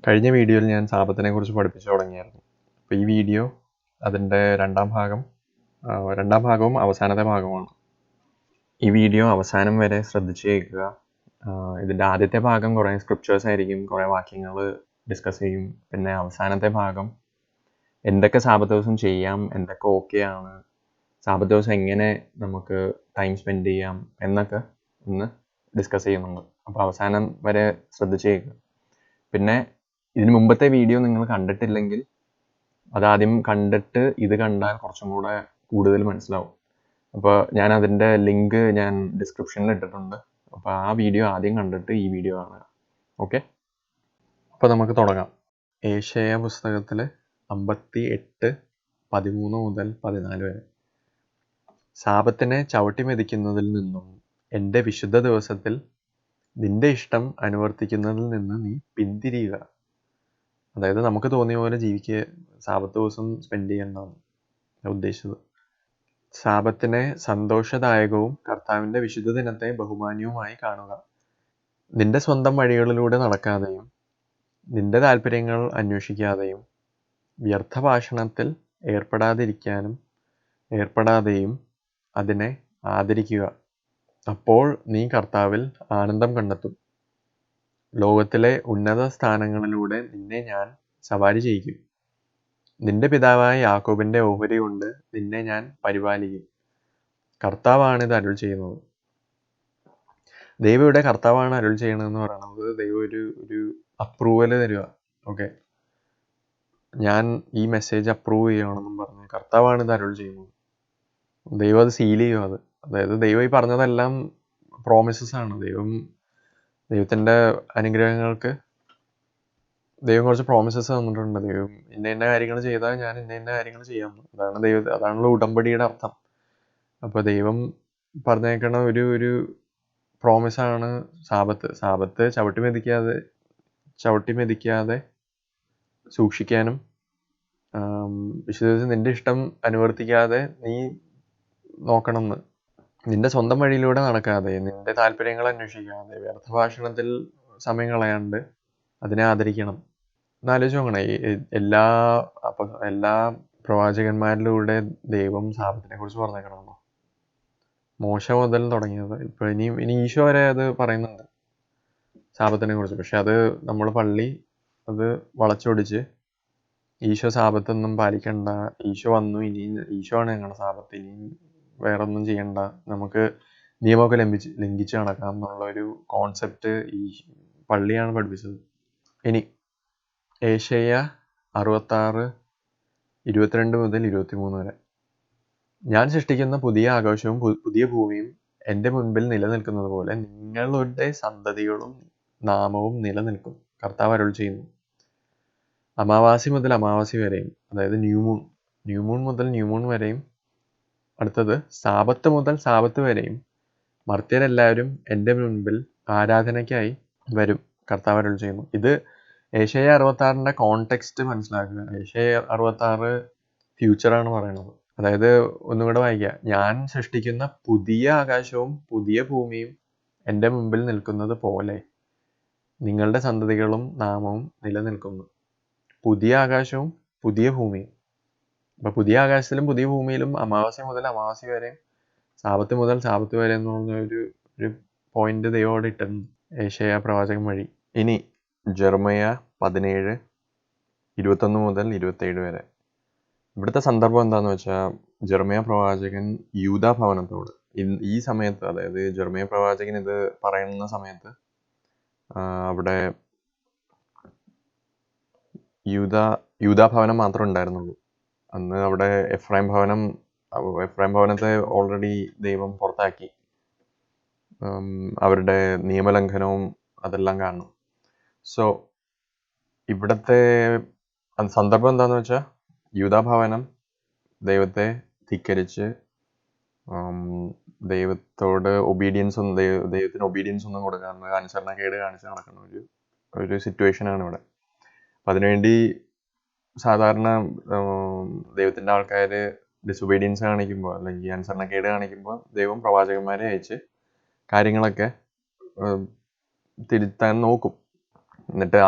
കഴിഞ്ഞ വീഡിയോയിൽ ഞാൻ സാപത്തിനെ കുറിച്ച് പഠിപ്പിച്ചു തുടങ്ങിയായിരുന്നു. അപ്പോൾ ഈ വീഡിയോ അതിൻ്റെ രണ്ടാം ഭാഗവും അവസാനത്തെ ഭാഗവുമാണ്. ഈ വീഡിയോ അവസാനം വരെ ശ്രദ്ധിച്ച് കേൾക്കുക. ഇതിൻ്റെ ആദ്യത്തെ ഭാഗം കുറേ സ്ക്രിപ്ചേഴ്സ് ആയിരിക്കും, കുറേ വാക്യങ്ങൾ ഡിസ്കസ് ചെയ്യും. പിന്നെ അവസാനത്തെ ഭാഗം എന്തൊക്കെ സാബത്ത് ദിവസം ചെയ്യാം, എന്തൊക്കെ ഓക്കെ ആണ്, സാബത്ത് ദിവസം എങ്ങനെ നമുക്ക് ടൈം സ്പെൻഡ് ചെയ്യാം എന്നൊക്കെ ഒന്ന് ഡിസ്കസ് ചെയ്യുന്നുണ്ട്. അപ്പോൾ അവസാനം വരെ ശ്രദ്ധിച്ച് കേൾക്കുക. പിന്നെ ഇതിന് മുമ്പത്തെ വീഡിയോ നിങ്ങൾ കണ്ടിട്ടില്ലെങ്കിൽ അതാദ്യം കണ്ടിട്ട് ഇത് കണ്ടാൽ കുറച്ചും കൂടെ കൂടുതൽ മനസ്സിലാവും. അപ്പോൾ ഞാൻ അതിൻ്റെ ലിങ്ക് ഞാൻ ഡിസ്ക്രിപ്ഷനിൽ ഇട്ടിട്ടുണ്ട്. അപ്പോൾ ആ വീഡിയോ ആദ്യം കണ്ടിട്ട് ഈ വീഡിയോ കാണുക. ഓക്കെ, അപ്പോൾ നമുക്ക് തുടങ്ങാം. ഏശയ്യാ പുസ്തകത്തിൽ 58:13 മുതൽ 14 വരെ. സാപത്തിനെ ചവിട്ടി മെതിക്കുന്നതിൽ നിന്നും എൻ്റെ വിശുദ്ധ ദിവസത്തിൽ നിന്റെ ഇഷ്ടം അനുവർത്തിക്കുന്നതിൽ നിന്ന് നീ പിന്തിരിയുക. അതായത് നമുക്ക് തോന്നിയ പോലെ ജീവിക്കുക, സാപത്ത് ദിവസം സ്പെൻഡ് ചെയ്യണമെന്നാണ് ഉദ്ദേശിച്ചത്. സാപത്തിനെ സന്തോഷദായകവും കർത്താവിൻ്റെ വിശുദ്ധ ദിനത്തെ ബഹുമാന്യവുമായി കാണുക. നിന്റെ സ്വന്തം വഴികളിലൂടെ നടക്കാതെയും നിന്റെ താല്പര്യങ്ങൾ അന്വേഷിക്കാതെയും വ്യർത്ഥ ഭാഷണത്തിൽ ഏർപ്പെടാതെയും അതിനെ ആദരിക്കുക. അപ്പോൾ നീ കർത്താവിൽ ആനന്ദം കണ്ടെത്തും. ലോകത്തിലെ ഉന്നത സ്ഥാനങ്ങളിലൂടെ നിന്നെ ഞാൻ സവാരി ചെയ്യിക്കും. നിന്റെ പിതാവായ യാക്കോബിൻ്റെ ഓഹരി കൊണ്ട് നിന്നെ ഞാൻ പരിപാലിക്കും. കർത്താവാണിത് അരുൾ ചെയ്യുന്നത്. ദൈവം ഇവിടെ കർത്താവാണ് അരുൾ ചെയ്യണമെന്ന് പറയുന്നത് ദൈവം ഒരു അപ്രൂവൽ തരിക. ഓക്കെ, ഞാൻ ഈ മെസ്സേജ് അപ്രൂവ് ചെയ്യണമെന്നും പറഞ്ഞ് കർത്താവാണിത് അരുൾ ചെയ്യുന്നത്. ദൈവം അത് സീൽ ചെയ്യും. അതായത് ദൈവം ഈ പറഞ്ഞതെല്ലാം പ്രോമിസസ് ആണ്. ദൈവത്തിൻ്റെ അനുഗ്രഹങ്ങൾക്ക് ദൈവം കുറച്ച് പ്രോമിസസ് തന്നിട്ടുണ്ട്. ദൈവം ഇന്ന കാര്യങ്ങൾ ചെയ്താൽ ഞാൻ ഇന്ന കാര്യങ്ങൾ ചെയ്യാം. അതാണല്ലോ ഉടമ്പടിയുടെ അർത്ഥം. അപ്പോൾ ദൈവം പറഞ്ഞേക്കണ ഒരു പ്രോമിസാണ് സാപത്ത് ചവിട്ടി മെതിക്കാതെ സൂക്ഷിക്കാനും വിശുദ്ധ നിന്റെ ഇഷ്ടം അനുവർത്തിക്കാതെ നീ നോക്കണം എന്ന്. നിന്റെ സ്വന്തം വഴിയിലൂടെ നടക്കാതെ നിന്റെ താല്പര്യങ്ങൾ അന്വേഷിക്കാതെ വ്യർത്ഥ ഭാഷണത്തിൽ സമയം കളയാണ്ട് അതിനെ ആദരിക്കണം. എന്നാലോചിച്ച് നോക്കണേ, എല്ലാ പ്രവാചകന്മാരിലൂടെ ദൈവം സാപത്തിനെ കുറിച്ച് പറഞ്ഞേക്കണമല്ലോ. മോശ മുതൽ തുടങ്ങിയത് ഇപ്പോൾ ഇനി ഈശോ വരെ അത് പറയുന്നുണ്ട് സാപത്തിനെ കുറിച്ച്. പക്ഷെ അത് നമ്മൾ പള്ളി അത് വളച്ചൊടിച്ച് ഈശോ സാപത്തൊന്നും പാലിക്കണ്ട, ഈശോ വന്നു, ഇനി ഈശോ ആണ് ഞങ്ങളുടെ സാപത്ത്, ഇനി വേറൊന്നും ചെയ്യണ്ട, നമുക്ക് നിയമമൊക്കെ ലംഘിച്ച് നടക്കാം എന്നുള്ളൊരു കോൺസെപ്റ്റ് ഈ പള്ളിയാണ് പഠിപ്പിച്ചത്. ഇനി ഏശയ്യാ 66:22 മുതൽ 23 വരെ. ഞാൻ സൃഷ്ടിക്കുന്ന പുതിയ ആകാശവും പുതിയ ഭൂമിയും എൻ്റെ മുൻപിൽ നിലനിൽക്കുന്നത് പോലെ നിങ്ങളുടെ സന്തതികളും നാമവും നിലനിൽക്കും. കർത്താവ് അരുൾ ചെയ്യുന്നു. അമാവാസി മുതൽ അമാവാസി വരെയും, അതായത് ന്യൂമൂൺ മുതൽ ന്യൂമൂൺ വരെയും, അടുത്തത് സാപത്ത് മുതൽ സാപത്ത് വരെയും മർത്യരെല്ലാവരും എൻ്റെ മുൻപിൽ ആരാധനയ്ക്കായി വരും. കർത്താവ് അരുൾ ചെയ്യുന്നു. ഇത് ഏശയ്യാ 66 കോണ്ടെക്സ്റ്റ് മനസ്സിലാക്കുക. ഏശയ്യാ 66 ഫ്യൂച്ചറാണ് പറയുന്നത്. അതായത് ഒന്നുകൂടെ വായിക്കുക. ഞാൻ സൃഷ്ടിക്കുന്ന പുതിയ ആകാശവും പുതിയ ഭൂമിയും എൻ്റെ മുമ്പിൽ നിൽക്കുന്നത് പോലെ നിങ്ങളുടെ സന്തതികളും നാമവും നിലനിൽക്കുന്നു. പുതിയ ആകാശവും പുതിയ ഭൂമിയും. അപ്പോൾ പുതിയ ആകാശത്തിലും പുതിയ ഭൂമിയിലും അമാവാസി മുതൽ അമാവാസി വരെയും സാപത്ത് മുതൽ സാപത്ത് വരെ എന്ന് പറഞ്ഞ ഒരു പോയിന്റ് ദൈവം ഇട്ടുണ്ട് ഏശയ്യാ പ്രവാചകൻ വഴി. ഇനി ജെറമ്യാ 17:21 മുതൽ 27 വരെ. ഇവിടുത്തെ സന്ദർഭം എന്താണെന്ന് വെച്ചാൽ, ജെറമ്യാ പ്രവാചകൻ യൂദാ ഭവനത്തോട് ഈ സമയത്ത്, അതായത് ജെറമ്യാ പ്രവാചകൻ ഇത് പറയുന്ന സമയത്ത് അവിടെ യൂദാ ഭവനം മാത്രമേ ഉണ്ടായിരുന്നുള്ളൂ. അന്ന് അവിടെ എഫ്രൈം ഭവനത്തെ ഓൾറെഡി ദൈവം പുറത്താക്കി. അവരുടെ നിയമലംഘനവും അതെല്ലാം കാണണം. സോ ഇവിടുത്തെ സന്ദർഭം എന്താണെന്ന് വെച്ചാൽ, യൂദാ ഭവനം ദൈവത്തെ ധിക്കരിച്ച് ദൈവത്തിന് ഒബീഡിയൻസ് ഒന്നും കൊടുക്കാതെ അനുസരണക്കേട് കാണിച്ച് നടക്കുന്ന ഒരു സിറ്റുവേഷനാണ് ഇവിടെ. അപ്പം അതിനുവേണ്ടി സാധാരണ ദൈവത്തിൻ്റെ ആൾക്കാർ ഡിസൊബീഡിയൻസ് കാണിക്കുമ്പോൾ അല്ലെങ്കിൽ അനുസരണക്കേട് കാണിക്കുമ്പോൾ ദൈവം പ്രവാചകന്മാരെ അയച്ച് കാര്യങ്ങളൊക്കെ തിരുത്താൻ നോക്കും. എന്നിട്ട്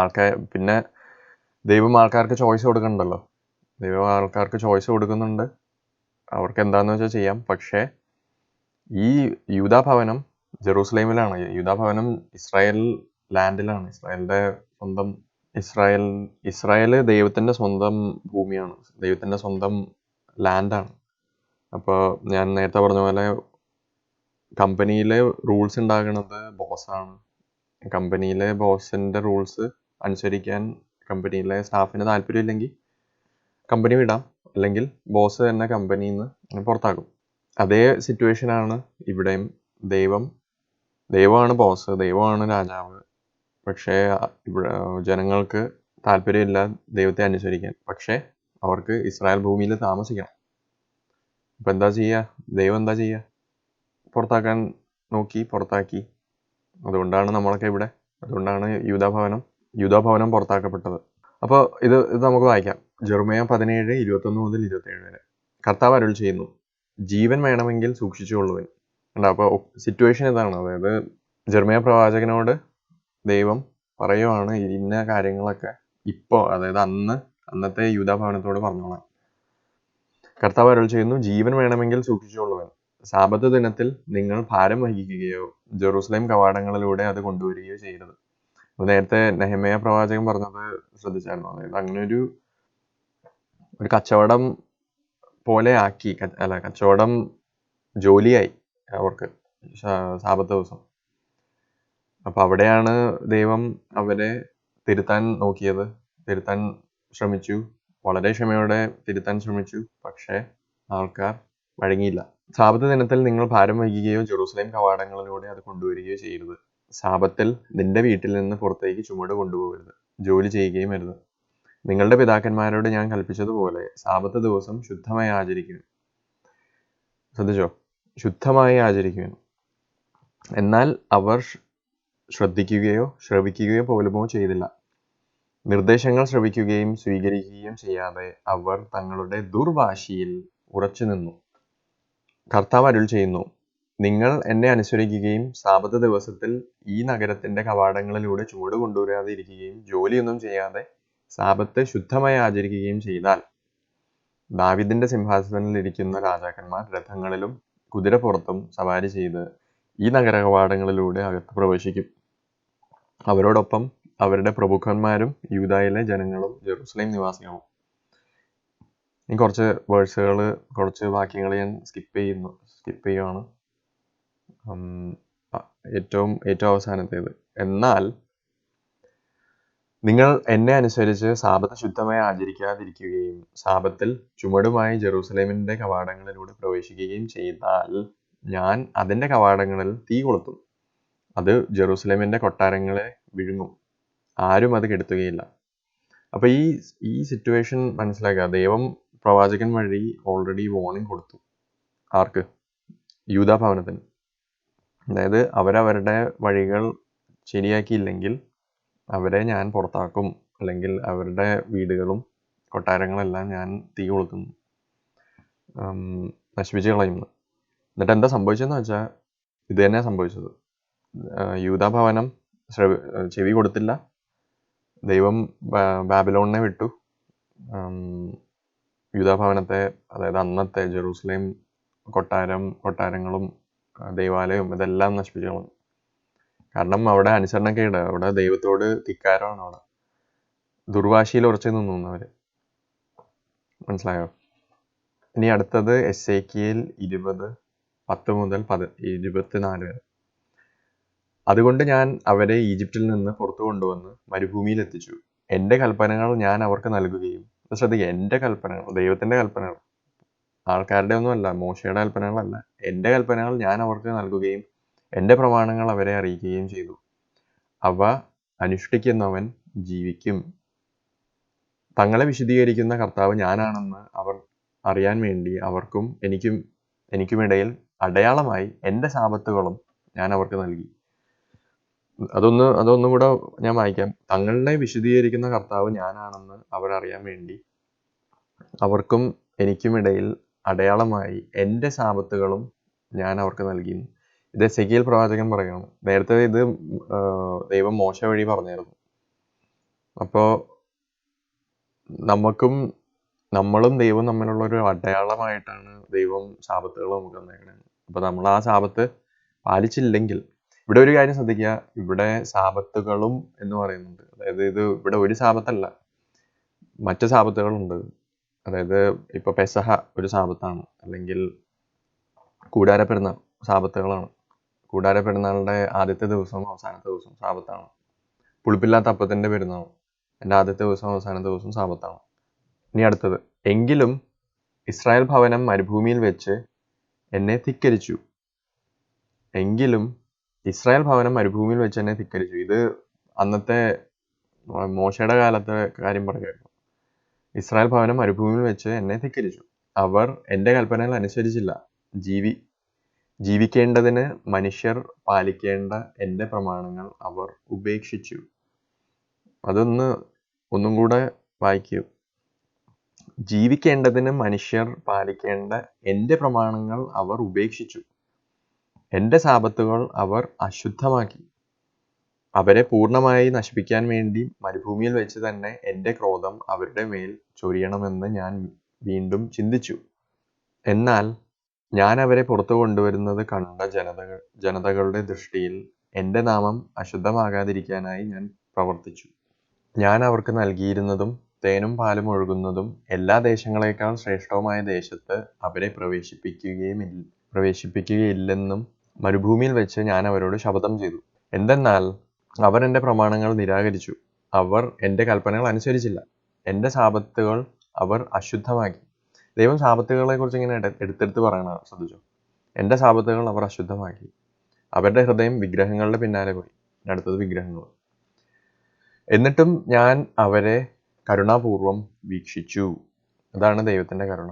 പിന്നെ ദൈവം ആൾക്കാർക്ക് ചോയ്സ് കൊടുക്കണ്ടല്ലോ. ദൈവം ആൾക്കാർക്ക് ചോയ്സ് കൊടുക്കുന്നുണ്ട്, അവർക്ക് എന്താണെന്ന് വെച്ചാൽ ചെയ്യാം. പക്ഷേ ഈ യൂദാഭവനം ജെറൂസലേമിലാണ്. യൂദാഭവനം ഇസ്രായേൽ ലാൻഡിലാണ്. ഇസ്രായേലിൻ്റെ സ്വന്തം ഇസ്രായേൽ ദൈവത്തിൻ്റെ സ്വന്തം ഭൂമിയാണ്, ദൈവത്തിൻ്റെ സ്വന്തം ലാൻഡാണ്. അപ്പോൾ ഞാൻ നേരത്തെ പറഞ്ഞ പോലെ കമ്പനിയിലെ റൂൾസ് ഉണ്ടാക്കുന്നത് ബോസാണ്. കമ്പനിയിലെ ബോസിൻ്റെ റൂൾസ് അനുസരിക്കാൻ കമ്പനിയിലെ സ്റ്റാഫിന് താല്പര്യമില്ലെങ്കിൽ കമ്പനി വിടാം, അല്ലെങ്കിൽ ബോസ് തന്നെ കമ്പനിയിൽ നിന്ന് പുറത്താക്കും. അതേ സിറ്റുവേഷനാണ് ഇവിടെയും. ദൈവമാണ് ബോസ്, ദൈവമാണ് രാജാവ്. പക്ഷേ ഇവിടെ ജനങ്ങൾക്ക് താല്പര്യമില്ല ദൈവത്തെ അനുസരിക്കാൻ. പക്ഷേ അവർക്ക് ഇസ്രായേൽ ഭൂമിയിൽ താമസിക്കണം. അപ്പം എന്താ ചെയ്യുക? ദൈവം എന്താ ചെയ്യുക? പുറത്താക്കാൻ നോക്കി, പുറത്താക്കി. അതുകൊണ്ടാണ് നമ്മളൊക്കെ ഇവിടെ. അതുകൊണ്ടാണ് യൂദാഭവനം പുറത്താക്കപ്പെട്ടത്. അപ്പോൾ ഇത് നമുക്ക് വായിക്കാം. ജെറമ്യാ 17:21 മുതൽ 27 വരെ. കർത്താവ് അരുൾ ചെയ്യുന്നു, ജീവൻ വേണമെങ്കിൽ സൂക്ഷിച്ചുകൊള്ളുവൻ. അപ്പോൾ സിറ്റുവേഷൻ ഇതാണ്. അതായത് ജെറമ്യാ പ്രവാചകനോട് ദൈവം പറയുവാണ് ഇന്ന കാര്യങ്ങളൊക്കെ ഇപ്പോൾ, അതായത് അന്നത്തെ യൂദാഭവനത്തോട് പറഞ്ഞോളാം. കർത്താവ് അരുൾ ചെയ്യുന്നു, ജീവൻ വേണമെങ്കിൽ സൂക്ഷിച്ചുകൊള്ളുവൻ. സാബത്ത് ദിനത്തിൽ നിങ്ങൾ ഭാരം വഹിക്കുകയോ ജെറൂസലേം കവാടങ്ങളിലൂടെ അത് കൊണ്ടുവരികയോ ചെയ്യരുത്. നേരത്തെ നെഹെമ്യാ പ്രവാചകൻ പറഞ്ഞത് ശ്രദ്ധിച്ചായിരുന്നു. അതായത് അങ്ങനെ ഒരു കച്ചവടം പോലെ ആക്കി, കച്ചവടം ജോലിയായി അവർക്ക് സാബത്ത് ദിവസം. അപ്പം അവിടെയാണ് ദൈവം അവരെ തിരുത്താൻ നോക്കിയത്, തിരുത്താൻ ശ്രമിച്ചു, വളരെ ക്ഷമയോടെ തിരുത്താൻ ശ്രമിച്ചു. പക്ഷേ ആൾക്കാർ വഴങ്ങിയില്ല. സാബത്ത് ദിനത്തിൽ നിങ്ങൾ ഭാരം വഹിക്കുകയോ ജെറൂസലേം കവാടങ്ങളിലൂടെ അത് കൊണ്ടുവരികയോ ചെയ്യരുത്. സാബത്തിൽ നിന്റെ വീട്ടിൽ നിന്ന് പുറത്തേക്ക് ചുമട് കൊണ്ടുപോകരുത്, ജോലി ചെയ്യുകയും അരുത്. നിങ്ങളുടെ പിതാക്കന്മാരോട് ഞാൻ കൽപ്പിച്ചതുപോലെ സാബത്ത് ദിവസം ശുദ്ധമായി ആചരിക്കുന്നു. ശ്രദ്ധിച്ചോ? ശുദ്ധമായി ആചരിക്കുന്നു. എന്നാൽ അവർ ശ്രവിക്കുകയോ പോലുമോ ചെയ്തില്ല. നിർദ്ദേശങ്ങൾ ശ്രവിക്കുകയും സ്വീകരിക്കുകയും ചെയ്യാതെ അവർ തങ്ങളുടെ ദുർവാശിയിൽ ഉറച്ചു നിന്നു. കർത്താവ് അരുൾ ചെയ്യുന്നു, നിങ്ങൾ എന്നെ അനുസരിക്കുകയും സാബത്ത് ദിവസത്തിൽ ഈ നഗരത്തിന്റെ കവാടങ്ങളിലൂടെ ചുവട് കൊണ്ടുവരാതെ ഇരിക്കുകയും ജോലിയൊന്നും ചെയ്യാതെ സാബത്ത് ശുദ്ധമായി ആചരിക്കുകയും ചെയ്താൽ ദാവീദിന്റെ സിംഹാസനത്തിൽ ഇരിക്കുന്ന രാജാക്കന്മാർ രഥങ്ങളിലും കുതിരപ്പുറത്തും സവാരി ചെയ്ത് ഈ നഗര കവാടങ്ങളിലൂടെ അകത്ത് പ്രവേശിക്കും. അവരോടൊപ്പം അവരുടെ പ്രഭുക്കന്മാരും യൂദായിലെ ജനങ്ങളും ജെറൂസലേം നിവാസികളും. ഇനി കുറച്ച് വാക്യങ്ങൾ ഞാൻ സ്കിപ്പ് ചെയ്യുകയാണ്. ഏറ്റവും അവസാനത്തേത്. എന്നാൽ നിങ്ങൾ എന്നെ അനുസരിച്ച് സാബത്ത് ശുദ്ധമായി ആചരിക്കാതിരിക്കുകയും സാബത്തിൽ ചുമടുമായി ജെറൂസലേമിന്റെ കവാടങ്ങളിലൂടെ പ്രവേശിക്കുകയും ചെയ്താൽ ഞാൻ അതിന്റെ കവാടങ്ങളിൽ തീ കൊളുത്തും, അത് ജെറൂസലേമിന്റെ കൊട്ടാരങ്ങളെ വിഴുങ്ങും, ആരും അത് കെടുത്തുകയില്ല. അപ്പൊ ഈ സിറ്റുവേഷൻ മനസ്സിലാക്കുക. ദൈവം പ്രവാചകൻ വഴി ഓൾറെഡി വാർണിംഗ് കൊടുത്തു. ആർക്ക്? യൂദാഭവനത്തിന്. അതായത് അവരവരുടെ വഴികൾ ശരിയാക്കിയില്ലെങ്കിൽ അവരെ ഞാൻ പുറത്താക്കും, അല്ലെങ്കിൽ അവരുടെ വീടുകളും കൊട്ടാരങ്ങളെല്ലാം ഞാൻ തീ കൊളുത്തുന്നു, നശിപ്പിച്ച് കളയുന്നു. എന്നിട്ട് എന്താ സംഭവിച്ചതെന്ന് വെച്ചാൽ ഇത് തന്നെ സംഭവിച്ചത്. യൂദാഭവനം ചെവി കൊടുത്തില്ല. ദൈവം ബാബിലോണിനെ വിട്ടു. യൂദാഭവനത്തെ, അതായത് അന്നത്തെ ജെറൂസലേം കൊട്ടാരങ്ങളും ദൈവാലയവും ഇതെല്ലാം നശിപ്പിച്ചു കളഞ്ഞു. കാരണം അവിടെ അനുസരണക്കേട്, അവിടെ ദൈവത്തോട് ധിക്കാരമാണ്. അവിടെ ദുർവാശിയിൽ ഉറച്ചു നിന്നു അവര്. മനസ്സിലായോ? ഇനി അടുത്തത് എസേക്കിയേൽ 20:10 മുതൽ 24 വരെ. അതുകൊണ്ട് ഞാൻ അവരെ ഈജിപ്തിൽ നിന്ന് പുറത്തു കൊണ്ടുവന്ന് മരുഭൂമിയിൽ എത്തിച്ചു. എൻ്റെ കൽപ്പനകൾ ഞാൻ അവർക്ക് നൽകുകയും, ശ്രദ്ധിക്കുക, എൻ്റെ കൽപ്പനകൾ, ദൈവത്തിൻ്റെ കൽപ്പനകൾ, ആൾക്കാരുടെ ഒന്നുമല്ല, മോശയുടെ കൽപ്പനകളല്ല, എൻ്റെ കൽപ്പനകൾ ഞാൻ അവർക്ക് നൽകുകയും എൻ്റെ പ്രമാണങ്ങൾ അവരെ അറിയിക്കുകയും ചെയ്തു. അവ അനുഷ്ഠിക്കുന്നവൻ ജീവിക്കും. തങ്ങളെ വിശദീകരിക്കുന്ന കർത്താവ് ഞാനാണെന്ന് അവർ അറിയാൻ വേണ്ടി അവർക്കും എനിക്കുമിടയിൽ അടയാളമായി എൻ്റെ സാബത്തുകളും ഞാൻ അവർക്ക് നൽകി. അതൊന്നും കൂടെ ഞാൻ വായിക്കാം. തങ്ങളെ വിശദീകരിക്കുന്ന കർത്താവ് ഞാനാണെന്ന് അവർ അറിയാൻ വേണ്ടി അവർക്കും എനിക്കുമിടയിൽ അടയാളമായി എൻ്റെ സാബത്തുകളും ഞാൻ അവർക്ക് നൽകി. ഇത് എസേക്കിയേൽ പ്രവാചകൻ പറയുകയാണ്. നേരത്തെ ഇത് ദൈവം മോശ വഴി പറഞ്ഞായിരുന്നു. അപ്പോൾ നമ്മളും ദൈവവും തമ്മിലുള്ള ഒരു അടയാളമായിട്ടാണ് ദൈവം സാബത്തുകൾ നമുക്ക് തന്നേക്കണത്. അപ്പോൾ നമ്മൾ ആ സാബത്ത് പാലിച്ചില്ലെങ്കിൽ, ഇവിടെ ഒരു കാര്യം ശ്രദ്ധിക്കുക, ഇവിടെ സാബത്തുകളും എന്ന് പറയുന്നുണ്ട്. അതായത് ഇത് ഇവിടെ ഒരു സാബത്തല്ല, മറ്റു സാബത്തുകളുണ്ട്. അതായത് ഇപ്പോൾ പെസഹ ഒരു സാബത്താണ്, അല്ലെങ്കിൽ കൂടാര പെരുന്നാൾ സാബത്തുകളാണ്. കൂടാര പെരുന്നാളിൻ്റെ ആദ്യത്തെ ദിവസവും അവസാനത്തെ ദിവസവും സാബത്താണ്. പുളിപ്പില്ലാത്ത അപ്പത്തിൻ്റെ പെരുന്നാൾ എൻ്റെ ആദ്യത്തെ ദിവസവും അവസാനത്തെ ദിവസവും സാബത്താണ്. ഇനി അടുത്തത്, എങ്കിലും ഇസ്രായേൽ ഭവനം മരുഭൂമിയിൽ വെച്ച് എന്നെ ധിക്കരിച്ചു. എങ്കിലും ഇസ്രായേൽ ഭവനം മരുഭൂമിയിൽ വെച്ച് എന്നെ ധിക്കരിച്ചു. ഇത് അന്നത്തെ മോശയുടെ കാലത്തെ കാര്യം പറയുകയായിരുന്നു. ഇസ്രായേൽ ഭവനം മരുഭൂമിയിൽ വെച്ച് എന്നെ ധിക്കരിച്ചു. അവർ എൻ്റെ കൽപ്പനകൾ അനുസരിച്ചില്ല. ജീവിക്കേണ്ടതിന് മനുഷ്യർ പാലിക്കേണ്ട എൻ്റെ പ്രമാണങ്ങൾ അവർ ഉപേക്ഷിച്ചു. ഒന്നും കൂടെ വായിക്കൂ. ജീവിക്കേണ്ടതിന് മനുഷ്യർ പാലിക്കേണ്ട എൻ്റെ പ്രമാണങ്ങൾ അവർ ഉപേക്ഷിച്ചു. എൻ്റെ സാബത്തുകൾ അവർ അശുദ്ധമാക്കി. അവരെ പൂർണ്ണമായി നശിപ്പിക്കാൻ വേണ്ടി മരുഭൂമിയിൽ വെച്ച് തന്നെ എൻ്റെ ക്രോധം അവരുടെ മേൽ ചൊരിയണമെന്ന് ഞാൻ വീണ്ടും ചിന്തിച്ചു. എന്നാൽ ഞാൻ അവരെ പുറത്തു കൊണ്ടുവരുന്നത് കണ്ട ജനതകളുടെ ദൃഷ്ടിയിൽ എൻ്റെ നാമം അശുദ്ധമാകാതിരിക്കാനായി ഞാൻ പ്രവർത്തിച്ചു. ഞാൻ അവർക്ക് നൽകിയിരുന്നതും തേനും പാലും ഒഴുകുന്നതും എല്ലാ ദേശങ്ങളെക്കാൾ ശ്രേഷ്ഠവുമായ ദേശത്ത് അവരെ പ്രവേശിപ്പിക്കുകയില്ലെന്നും മരുഭൂമിയിൽ വെച്ച് ഞാൻ അവരോട് ശപഥം ചെയ്തു. എന്തെന്നാൽ അവർ എൻ്റെ പ്രമാണങ്ങൾ നിരാകരിച്ചു. അവർ എൻ്റെ കൽപ്പനകൾ അനുസരിച്ചില്ല. എൻ്റെ സാബത്തുകൾ അവർ അശുദ്ധമാക്കി. ദൈവം സാബത്തുകളെ കുറിച്ച് ഇങ്ങനെ എടുത്തെടുത്ത് പറയണ ശ്രദ്ധിച്ചു. എൻ്റെ സാബത്തുകൾ അവർ അശുദ്ധമാക്കി. അവരുടെ ഹൃദയം വിഗ്രഹങ്ങളുടെ പിന്നാലെ പോയി. അടുത്തത് വിഗ്രഹങ്ങൾ. എന്നിട്ടും ഞാൻ അവരെ കരുണാപൂർവം വീക്ഷിച്ചു. അതാണ് ദൈവത്തിൻ്റെ കരുണ.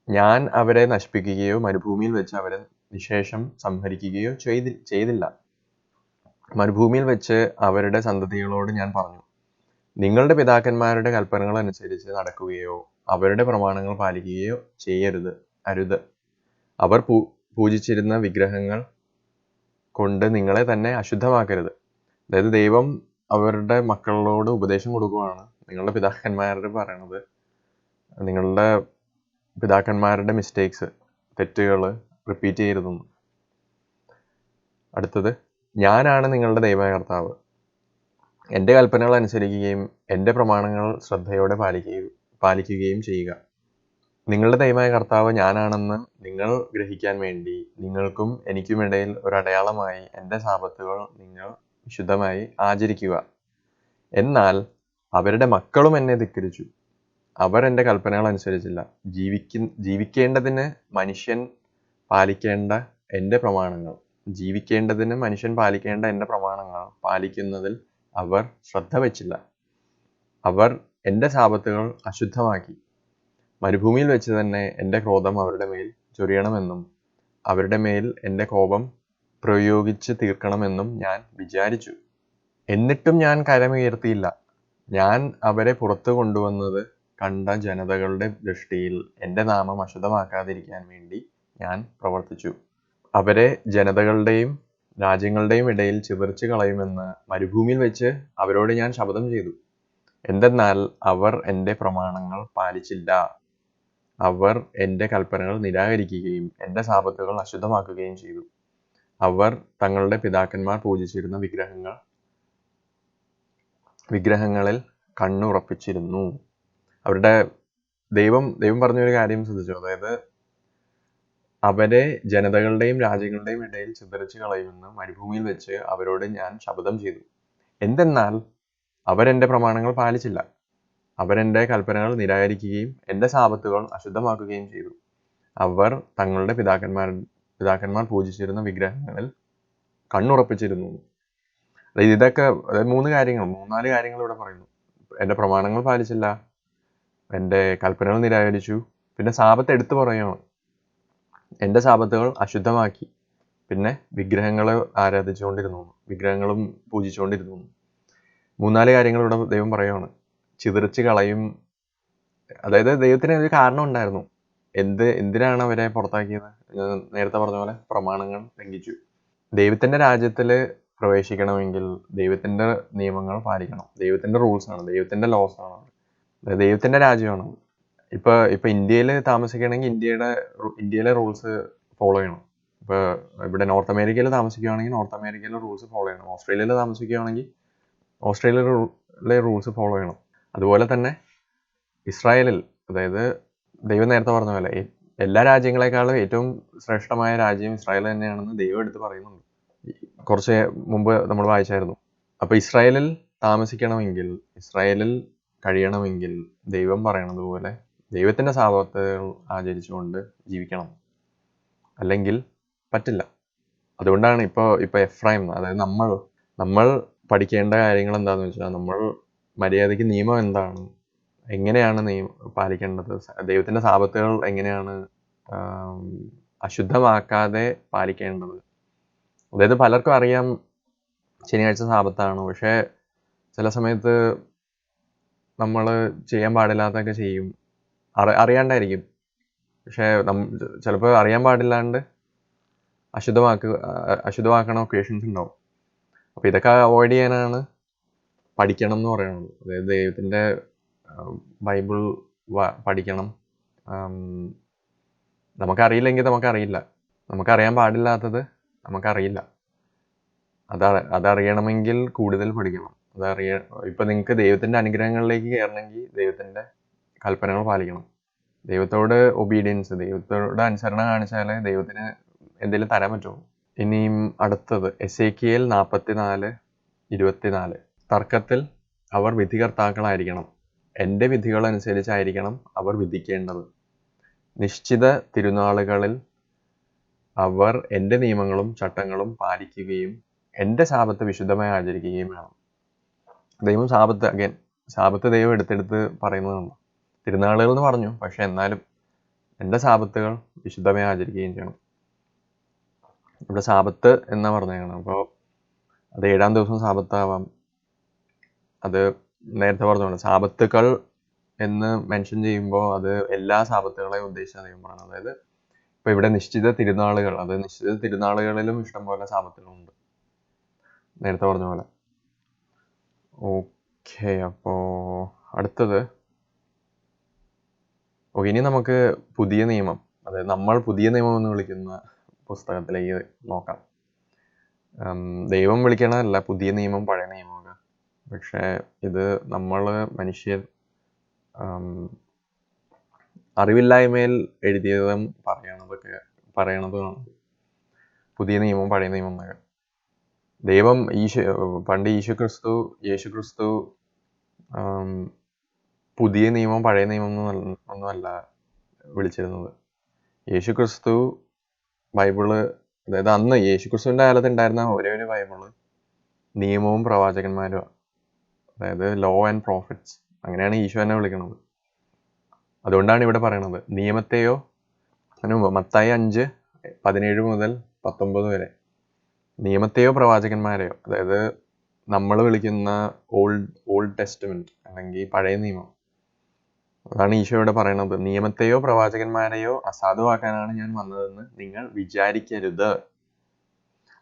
ഞാൻ അവരെ നശിപ്പിക്കുകയോ മരുഭൂമിയിൽ വെച്ച് അവരെ നിശേഷം സംഹരിക്കുകയോ ചെയ്തില്ല. മരുഭൂമിയിൽ വെച്ച് അവരുടെ സന്തതികളോട് ഞാൻ പറഞ്ഞു, നിങ്ങളുടെ പിതാക്കന്മാരുടെ കൽപ്പനകൾ അനുസരിച്ച് നടക്കുകയോ അവരുടെ പ്രമാണങ്ങൾ പാലിക്കുകയോ അരുത്. അവർ പൂജിച്ചിരുന്ന വിഗ്രഹങ്ങൾ കൊണ്ട് നിങ്ങളെ തന്നെ അശുദ്ധമാക്കരുത്. അതായത് ദൈവം അവരുടെ മക്കളോട് ഉപദേശം കൊടുക്കുകയാണ്. നിങ്ങളുടെ പിതാക്കന്മാരുടെ പറയണത്, നിങ്ങളുടെ പിതാക്കന്മാരുടെ മിസ്റ്റേക്സ്, തെറ്റുകൾ റിപ്പീറ്റ് ചെയ്യരുതെന്ന്. അടുത്തത്, ഞാനാണ് നിങ്ങളുടെ ദൈവമായ കർത്താവ്. എൻ്റെ കൽപ്പനകൾ അനുസരിക്കുകയും എൻ്റെ പ്രമാണങ്ങൾ ശ്രദ്ധയോടെ പാലിക്കുകയും ചെയ്യുക. നിങ്ങളുടെ ദൈവമായ കർത്താവ് ഞാനാണെന്ന് നിങ്ങൾ ഗ്രഹിക്കാൻ വേണ്ടി നിങ്ങൾക്കും എനിക്കുമിടയിൽ ഒരു അടയാളമായി എൻ്റെ സാബത്തുകൾ നിങ്ങൾ വിശുദ്ധമായി ആചരിക്കുക. എന്നാൽ അവരുടെ മക്കളും എന്നെ ധിക്കരിച്ചു. അവർ എൻ്റെ കൽപ്പനകൾ അനുസരിച്ചില്ല. ജീവിക്കേണ്ടതിന് മനുഷ്യൻ പാലിക്കേണ്ട എൻ്റെ പ്രമാണങ്ങൾ പാലിക്കുന്നതിൽ അവർ ശ്രദ്ധ വച്ചില്ല. അവർ എൻ്റെ സാബത്തുകൾ അശുദ്ധമാക്കി. മരുഭൂമിയിൽ വെച്ച് തന്നെ എൻ്റെ ക്രോധം അവരുടെ മേൽ ചൊരിയണമെന്നും അവരുടെ മേൽ എൻ്റെ കോപം പ്രയോഗിച്ച് തീർക്കണമെന്നും ഞാൻ വിചാരിച്ചു. എന്നിട്ടും ഞാൻ കരമുയർത്തിയില്ല. ഞാൻ അവരെ പുറത്തു കൊണ്ടുവന്നത് കണ്ട ജനതകളുടെ ദൃഷ്ടിയിൽ എൻ്റെ നാമം അശുദ്ധമാക്കാതിരിക്കാൻ വേണ്ടി ഞാൻ പ്രവർത്തിച്ചു. അവരെ ജനതകളുടെയും രാജ്യങ്ങളുടെയും ഇടയിൽ ചിതറിച്ച് കളയുമെന്ന് മരുഭൂമിയിൽ വെച്ച് അവരോട് ഞാൻ ശപഥം ചെയ്തു. എന്തെന്നാൽ അവർ എൻ്റെ പ്രമാണങ്ങൾ പാലിച്ചില്ല. അവർ എൻ്റെ കൽപ്പനകൾ നിരാകരിക്കുകയും എൻ്റെ സാബത്തുകൾ അശുദ്ധമാക്കുകയും ചെയ്തു. അവർ തങ്ങളുടെ പിതാക്കന്മാർ പൂജിച്ചിരുന്ന വിഗ്രഹങ്ങളിൽ കണ്ണുറപ്പിച്ചിരുന്നു. അവരുടെ ദൈവം പറഞ്ഞൊരു കാര്യം ശ്രദ്ധിച്ചു. അതായത് അവരെ ജനതകളുടെയും രാജ്യങ്ങളുടെയും ഇടയിൽ ചിതറിച്ച് കളയുമെന്ന് മരുഭൂമിയിൽ വെച്ച് അവരോട് ഞാൻ ശപഥം ചെയ്തു. എന്തെന്നാൽ അവരെൻ്റെ പ്രമാണങ്ങൾ പാലിച്ചില്ല. അവരെൻ്റെ കൽപ്പനകൾ നിരാകരിക്കുകയും എൻ്റെ സാബത്തുകൾ അശുദ്ധമാക്കുകയും ചെയ്തു. അവർ തങ്ങളുടെ പിതാക്കന്മാർ പൂജിച്ചിരുന്ന വിഗ്രഹങ്ങളിൽ കണ്ണുറപ്പിച്ചിരുന്നു. ഇതൊക്കെ മൂന്നാല് കാര്യങ്ങൾ ഇവിടെ പറയുന്നു. എൻ്റെ പ്രമാണങ്ങൾ പാലിച്ചില്ല, എൻ്റെ കൽപ്പനകൾ നിരാകരിച്ചു, പിന്നെ സാബത്ത് എടുത്തു പറയുകയാണ്. എൻ്റെ സാബത്തുകൾ അശുദ്ധമാക്കി, പിന്നെ വിഗ്രഹങ്ങളെ ആരാധിച്ചുകൊണ്ടിരുന്നു, വിഗ്രഹങ്ങളും പൂജിച്ചുകൊണ്ടിരുന്നു. മൂന്നാല് കാര്യങ്ങൾ ഇവിടെ ദൈവം പറയുകയാണ്. ചിതറിച്ച് കളയും. അതായത് ദൈവത്തിന് ഒരു കാരണം ഉണ്ടായിരുന്നു. എന്തിനാണ് അവരെ പുറത്താക്കിയത്? നേരത്തെ പറഞ്ഞ പോലെ പ്രമാണങ്ങൾ ലംഘിച്ചു. ദൈവത്തിൻ്റെ രാജ്യത്തിൽ പ്രവേശിക്കണമെങ്കിൽ ദൈവത്തിൻ്റെ നിയമങ്ങൾ പാലിക്കണം. ദൈവത്തിൻ്റെ റൂൾസാണ്, ദൈവത്തിൻ്റെ ലോസാണ്. ദൈവത്തിൻ്റെ രാജ്യമാണ്. ഇപ്പോൾ ഇന്ത്യയിൽ താമസിക്കുകയാണെങ്കിൽ ഇന്ത്യയിലെ റൂൾസ് ഫോളോ ചെയ്യണം. ഇപ്പോൾ ഇവിടെ നോർത്ത് അമേരിക്കയിൽ താമസിക്കുകയാണെങ്കിൽ നോർത്ത് അമേരിക്കയിലെ റൂൾസ് ഫോളോ ചെയ്യണം. ഓസ്ട്രേലിയയിൽ താമസിക്കുകയാണെങ്കിൽ ഓസ്ട്രേലിയയിലെ റൂൾസ് ഫോളോ ചെയ്യണം. അതുപോലെ തന്നെ ഇസ്രായേലിൽ, അതായത് ദൈവം നേരത്തെ പറഞ്ഞ പോലെ എല്ലാ രാജ്യങ്ങളെക്കാളും ഏറ്റവും ശ്രേഷ്ഠമായ രാജ്യം ഇസ്രായേൽ തന്നെയാണെന്ന് ദൈവം എടുത്ത് പറയുന്നുണ്ട്. കുറച്ച് മുമ്പ് നമ്മൾ വായിച്ചായിരുന്നു. അപ്പോൾ ഇസ്രായേലിൽ താമസിക്കണമെങ്കിൽ, ഇസ്രായേലിൽ കഴിയണമെങ്കിൽ ദൈവം പറയണത് പോലെ ദൈവത്തിൻ്റെ സാബത്തുകൾ ആചരിച്ചുകൊണ്ട് ജീവിക്കണം, അല്ലെങ്കിൽ പറ്റില്ല. അതുകൊണ്ടാണ് ഇപ്പോൾ എഫ്രൈം, അതായത് നമ്മൾ പഠിക്കേണ്ട കാര്യങ്ങൾ എന്താണെന്ന് വെച്ചാൽ, നമ്മൾ മര്യാദയ്ക്ക് നിയമം എന്താണ്, എങ്ങനെയാണ് പാലിക്കേണ്ടത്, ദൈവത്തിൻ്റെ സാബത്തുകൾ എങ്ങനെയാണ് അശുദ്ധമാക്കാതെ പാലിക്കേണ്ടത്. അതായത് പലർക്കും അറിയാം ശനിയാഴ്ച സാബത്താണ്, പക്ഷേ ചില സമയത്ത് നമ്മൾ ചെയ്യാൻ പാടില്ലാത്തൊക്കെ ചെയ്യും. അറിയാണ്ടായിരിക്കും, പക്ഷേ ചിലപ്പോൾ അറിയാൻ പാടില്ലാണ്ട് അശുദ്ധമാക്കണ ഒക്കേഷൻസ് ഉണ്ടാവും. അപ്പോൾ ഇതൊക്കെ അവോയ്ഡ് ചെയ്യാനാണ് പഠിക്കണം എന്ന് പറയുന്നത്. അതായത് ദൈവത്തിൻ്റെ ബൈബിൾ പഠിക്കണം. നമുക്കറിയില്ലെങ്കിൽ നമുക്കറിയില്ല, നമുക്കറിയാൻ പാടില്ലാത്തത് നമുക്കറിയില്ല. അതറിയണമെങ്കിൽ കൂടുതൽ പഠിക്കണം. ഇപ്പം നിങ്ങൾക്ക് ദൈവത്തിൻ്റെ അനുഗ്രഹങ്ങളിലേക്ക് കയറണമെങ്കിൽ ദൈവത്തിൻ്റെ കൽപ്പനകൾ പാലിക്കണം. ദൈവത്തോട് ഒബീഡിയൻസ്, ദൈവത്തോട് അനുസരണ കാണിച്ചാലേ ദൈവത്തിന് എന്തെങ്കിലും തരാൻ പറ്റുള്ളൂ. ഇനിയും അടുത്തത് എസേക്കിയേൽ 44:24. തർക്കത്തിൽ അവർ വിധികർത്താക്കളായിരിക്കണം, എൻ്റെ വിധികളനുസരിച്ചായിരിക്കണം അവർ വിധിക്കേണ്ടത്. നിശ്ചിത തിരുനാളുകളിൽ അവർ എൻ്റെ നിയമങ്ങളും ചട്ടങ്ങളും പാലിക്കുകയും എൻ്റെ സാബത്ത് വിശുദ്ധമായി ആചരിക്കുകയും വേണം. ദൈവം സാബത്ത് ദൈവം എടുത്തെടുത്ത് പറയുന്നതാണ്. തിരുനാളുകൾ എന്ന് പറഞ്ഞു, പക്ഷെ എന്നാലും എൻ്റെ സാബത്തുകൾ വിശുദ്ധമായി ആചരിക്കുകയും ചെയ്യണം. ഇവിടെ സാബത്ത് എന്നാ പറഞ്ഞേക്കണം. അപ്പോൾ അത് 7-ാം ദിവസം സാബത്താവാം. അത് നേരത്തെ പറഞ്ഞോളൂ, സാബത്തുകൾ എന്ന് മെൻഷൻ ചെയ്യുമ്പോൾ അത് എല്ലാ സാബത്തുകളെയും ഉദ്ദേശിച്ചാണ് ദൈവം പറയുന്നത്. അതായത് ഇപ്പോൾ ഇവിടെ നിശ്ചിത തിരുനാളുകൾ, അത് നിശ്ചിത തിരുനാളുകളിലും ഇഷ്ടംപോലെ സാബത്തുകളുണ്ട്, നേരത്തെ പറഞ്ഞ പോലെ. ഓക്കെ, അപ്പോൾ അടുത്തത് ഇനി നമുക്ക് പുതിയ നിയമം, അതായത് നമ്മൾ പുതിയ നിയമം എന്ന് വിളിക്കുന്ന പുസ്തകത്തിലേക്ക് നോക്കാം. ദൈവം വിളിക്കണമല്ല പുതിയ നിയമം പഴയ നിയമമൊക്കെ, പക്ഷേ ഇത് നമ്മൾ മനുഷ്യർ അറിവില്ലായ്മയിൽ എഴുതിയതും പറയണതുമാണ് പുതിയ നിയമം പഴയ നിയമം എന്നൊക്കെ. ദൈവം പണ്ട് യേശു ക്രിസ്തു പുതിയ നിയമം പഴയ നിയമം ഒന്നുമല്ല വിളിച്ചിരുന്നത്. യേശു ക്രിസ്തു ബൈബിള്, അതായത് അന്ന് യേശു ക്രിസ്തുവിൻ്റെ കാലത്ത് ഉണ്ടായിരുന്ന ഒരേ ഒരു ബൈബിള് നിയമവും പ്രവാചകന്മാരും, അതായത് ലോ ആൻഡ് പ്രോഫിറ്റ്സ്, അങ്ങനെയാണ് ഈശോ എന്നെ വിളിക്കുന്നത്. അതുകൊണ്ടാണ് ഇവിടെ പറയണത് നിയമത്തെയോ, മത്തായി 5:17-19 വരെ, നിയമത്തെയോ പ്രവാചകന്മാരെയോ, അതായത് നമ്മൾ വിളിക്കുന്ന ഓൾഡ് ടെസ്റ്റ്മെന്റ് അല്ലെങ്കിൽ പഴയ നിയമം, അതാണ് ഈശോ ഇവിടെ പറയണത്. നിയമത്തെയോ പ്രവാചകന്മാരെയോ അസാധുവാക്കാനാണ് ഞാൻ വന്നതെന്ന് നിങ്ങൾ വിചാരിക്കരുത്.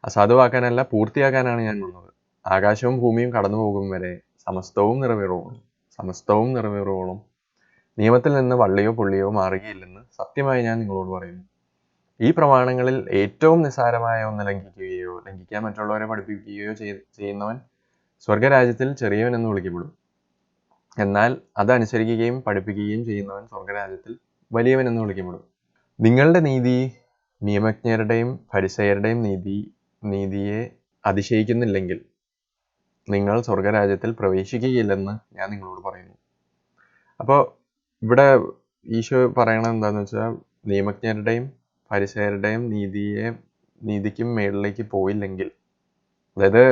അസാധുവാക്കാനല്ല, പൂർത്തിയാക്കാനാണ് ഞാൻ വന്നത്. ആകാശവും ഭൂമിയും കടന്നു പോകും വരെ സമസ്തവും നിറവേറുവോളം നിയമത്തിൽ നിന്ന് വള്ളിയോ പുള്ളിയോ മാറുകയില്ലെന്ന് സത്യമായി ഞാൻ നിങ്ങളോട് പറയുന്നു. ഈ പ്രമാണങ്ങളിൽ ഏറ്റവും നിസ്സാരമായ ഒന്ന് ലംഘിക്കാൻ മറ്റുള്ളവരെ പഠിപ്പിക്കുകയോ ചെയ്യുന്നവൻ സ്വർഗരാജ്യത്തിൽ ചെറിയവൻ എന്ന് വിളിക്കപ്പെടും. എന്നാൽ അതനുസരിക്കുകയും പഠിപ്പിക്കുകയും ചെയ്യുന്നവൻ സ്വർഗരാജ്യത്തിൽ വലിയവൻ എന്ന് വിളിക്കപ്പെടും. നിങ്ങളുടെ നീതി നിയമജ്ഞരുടെയും ഫരിസയരുടെയും നീതിയെ അതിശയിക്കുന്നില്ലെങ്കിൽ നിങ്ങൾ സ്വർഗരാജ്യത്തിൽ പ്രവേശിക്കുകയില്ലെന്ന് ഞാൻ നിങ്ങളോട് പറയുന്നു. അപ്പോൾ ഇവിടെ ഈശോ പറയണത് എന്താണെന്ന് വെച്ചാൽ, നിയമജ്ഞരുടെയും ഫരിസയരുടെയും നീതിക്കും മേളിലേക്ക് പോയില്ലെങ്കിൽ, അതായത്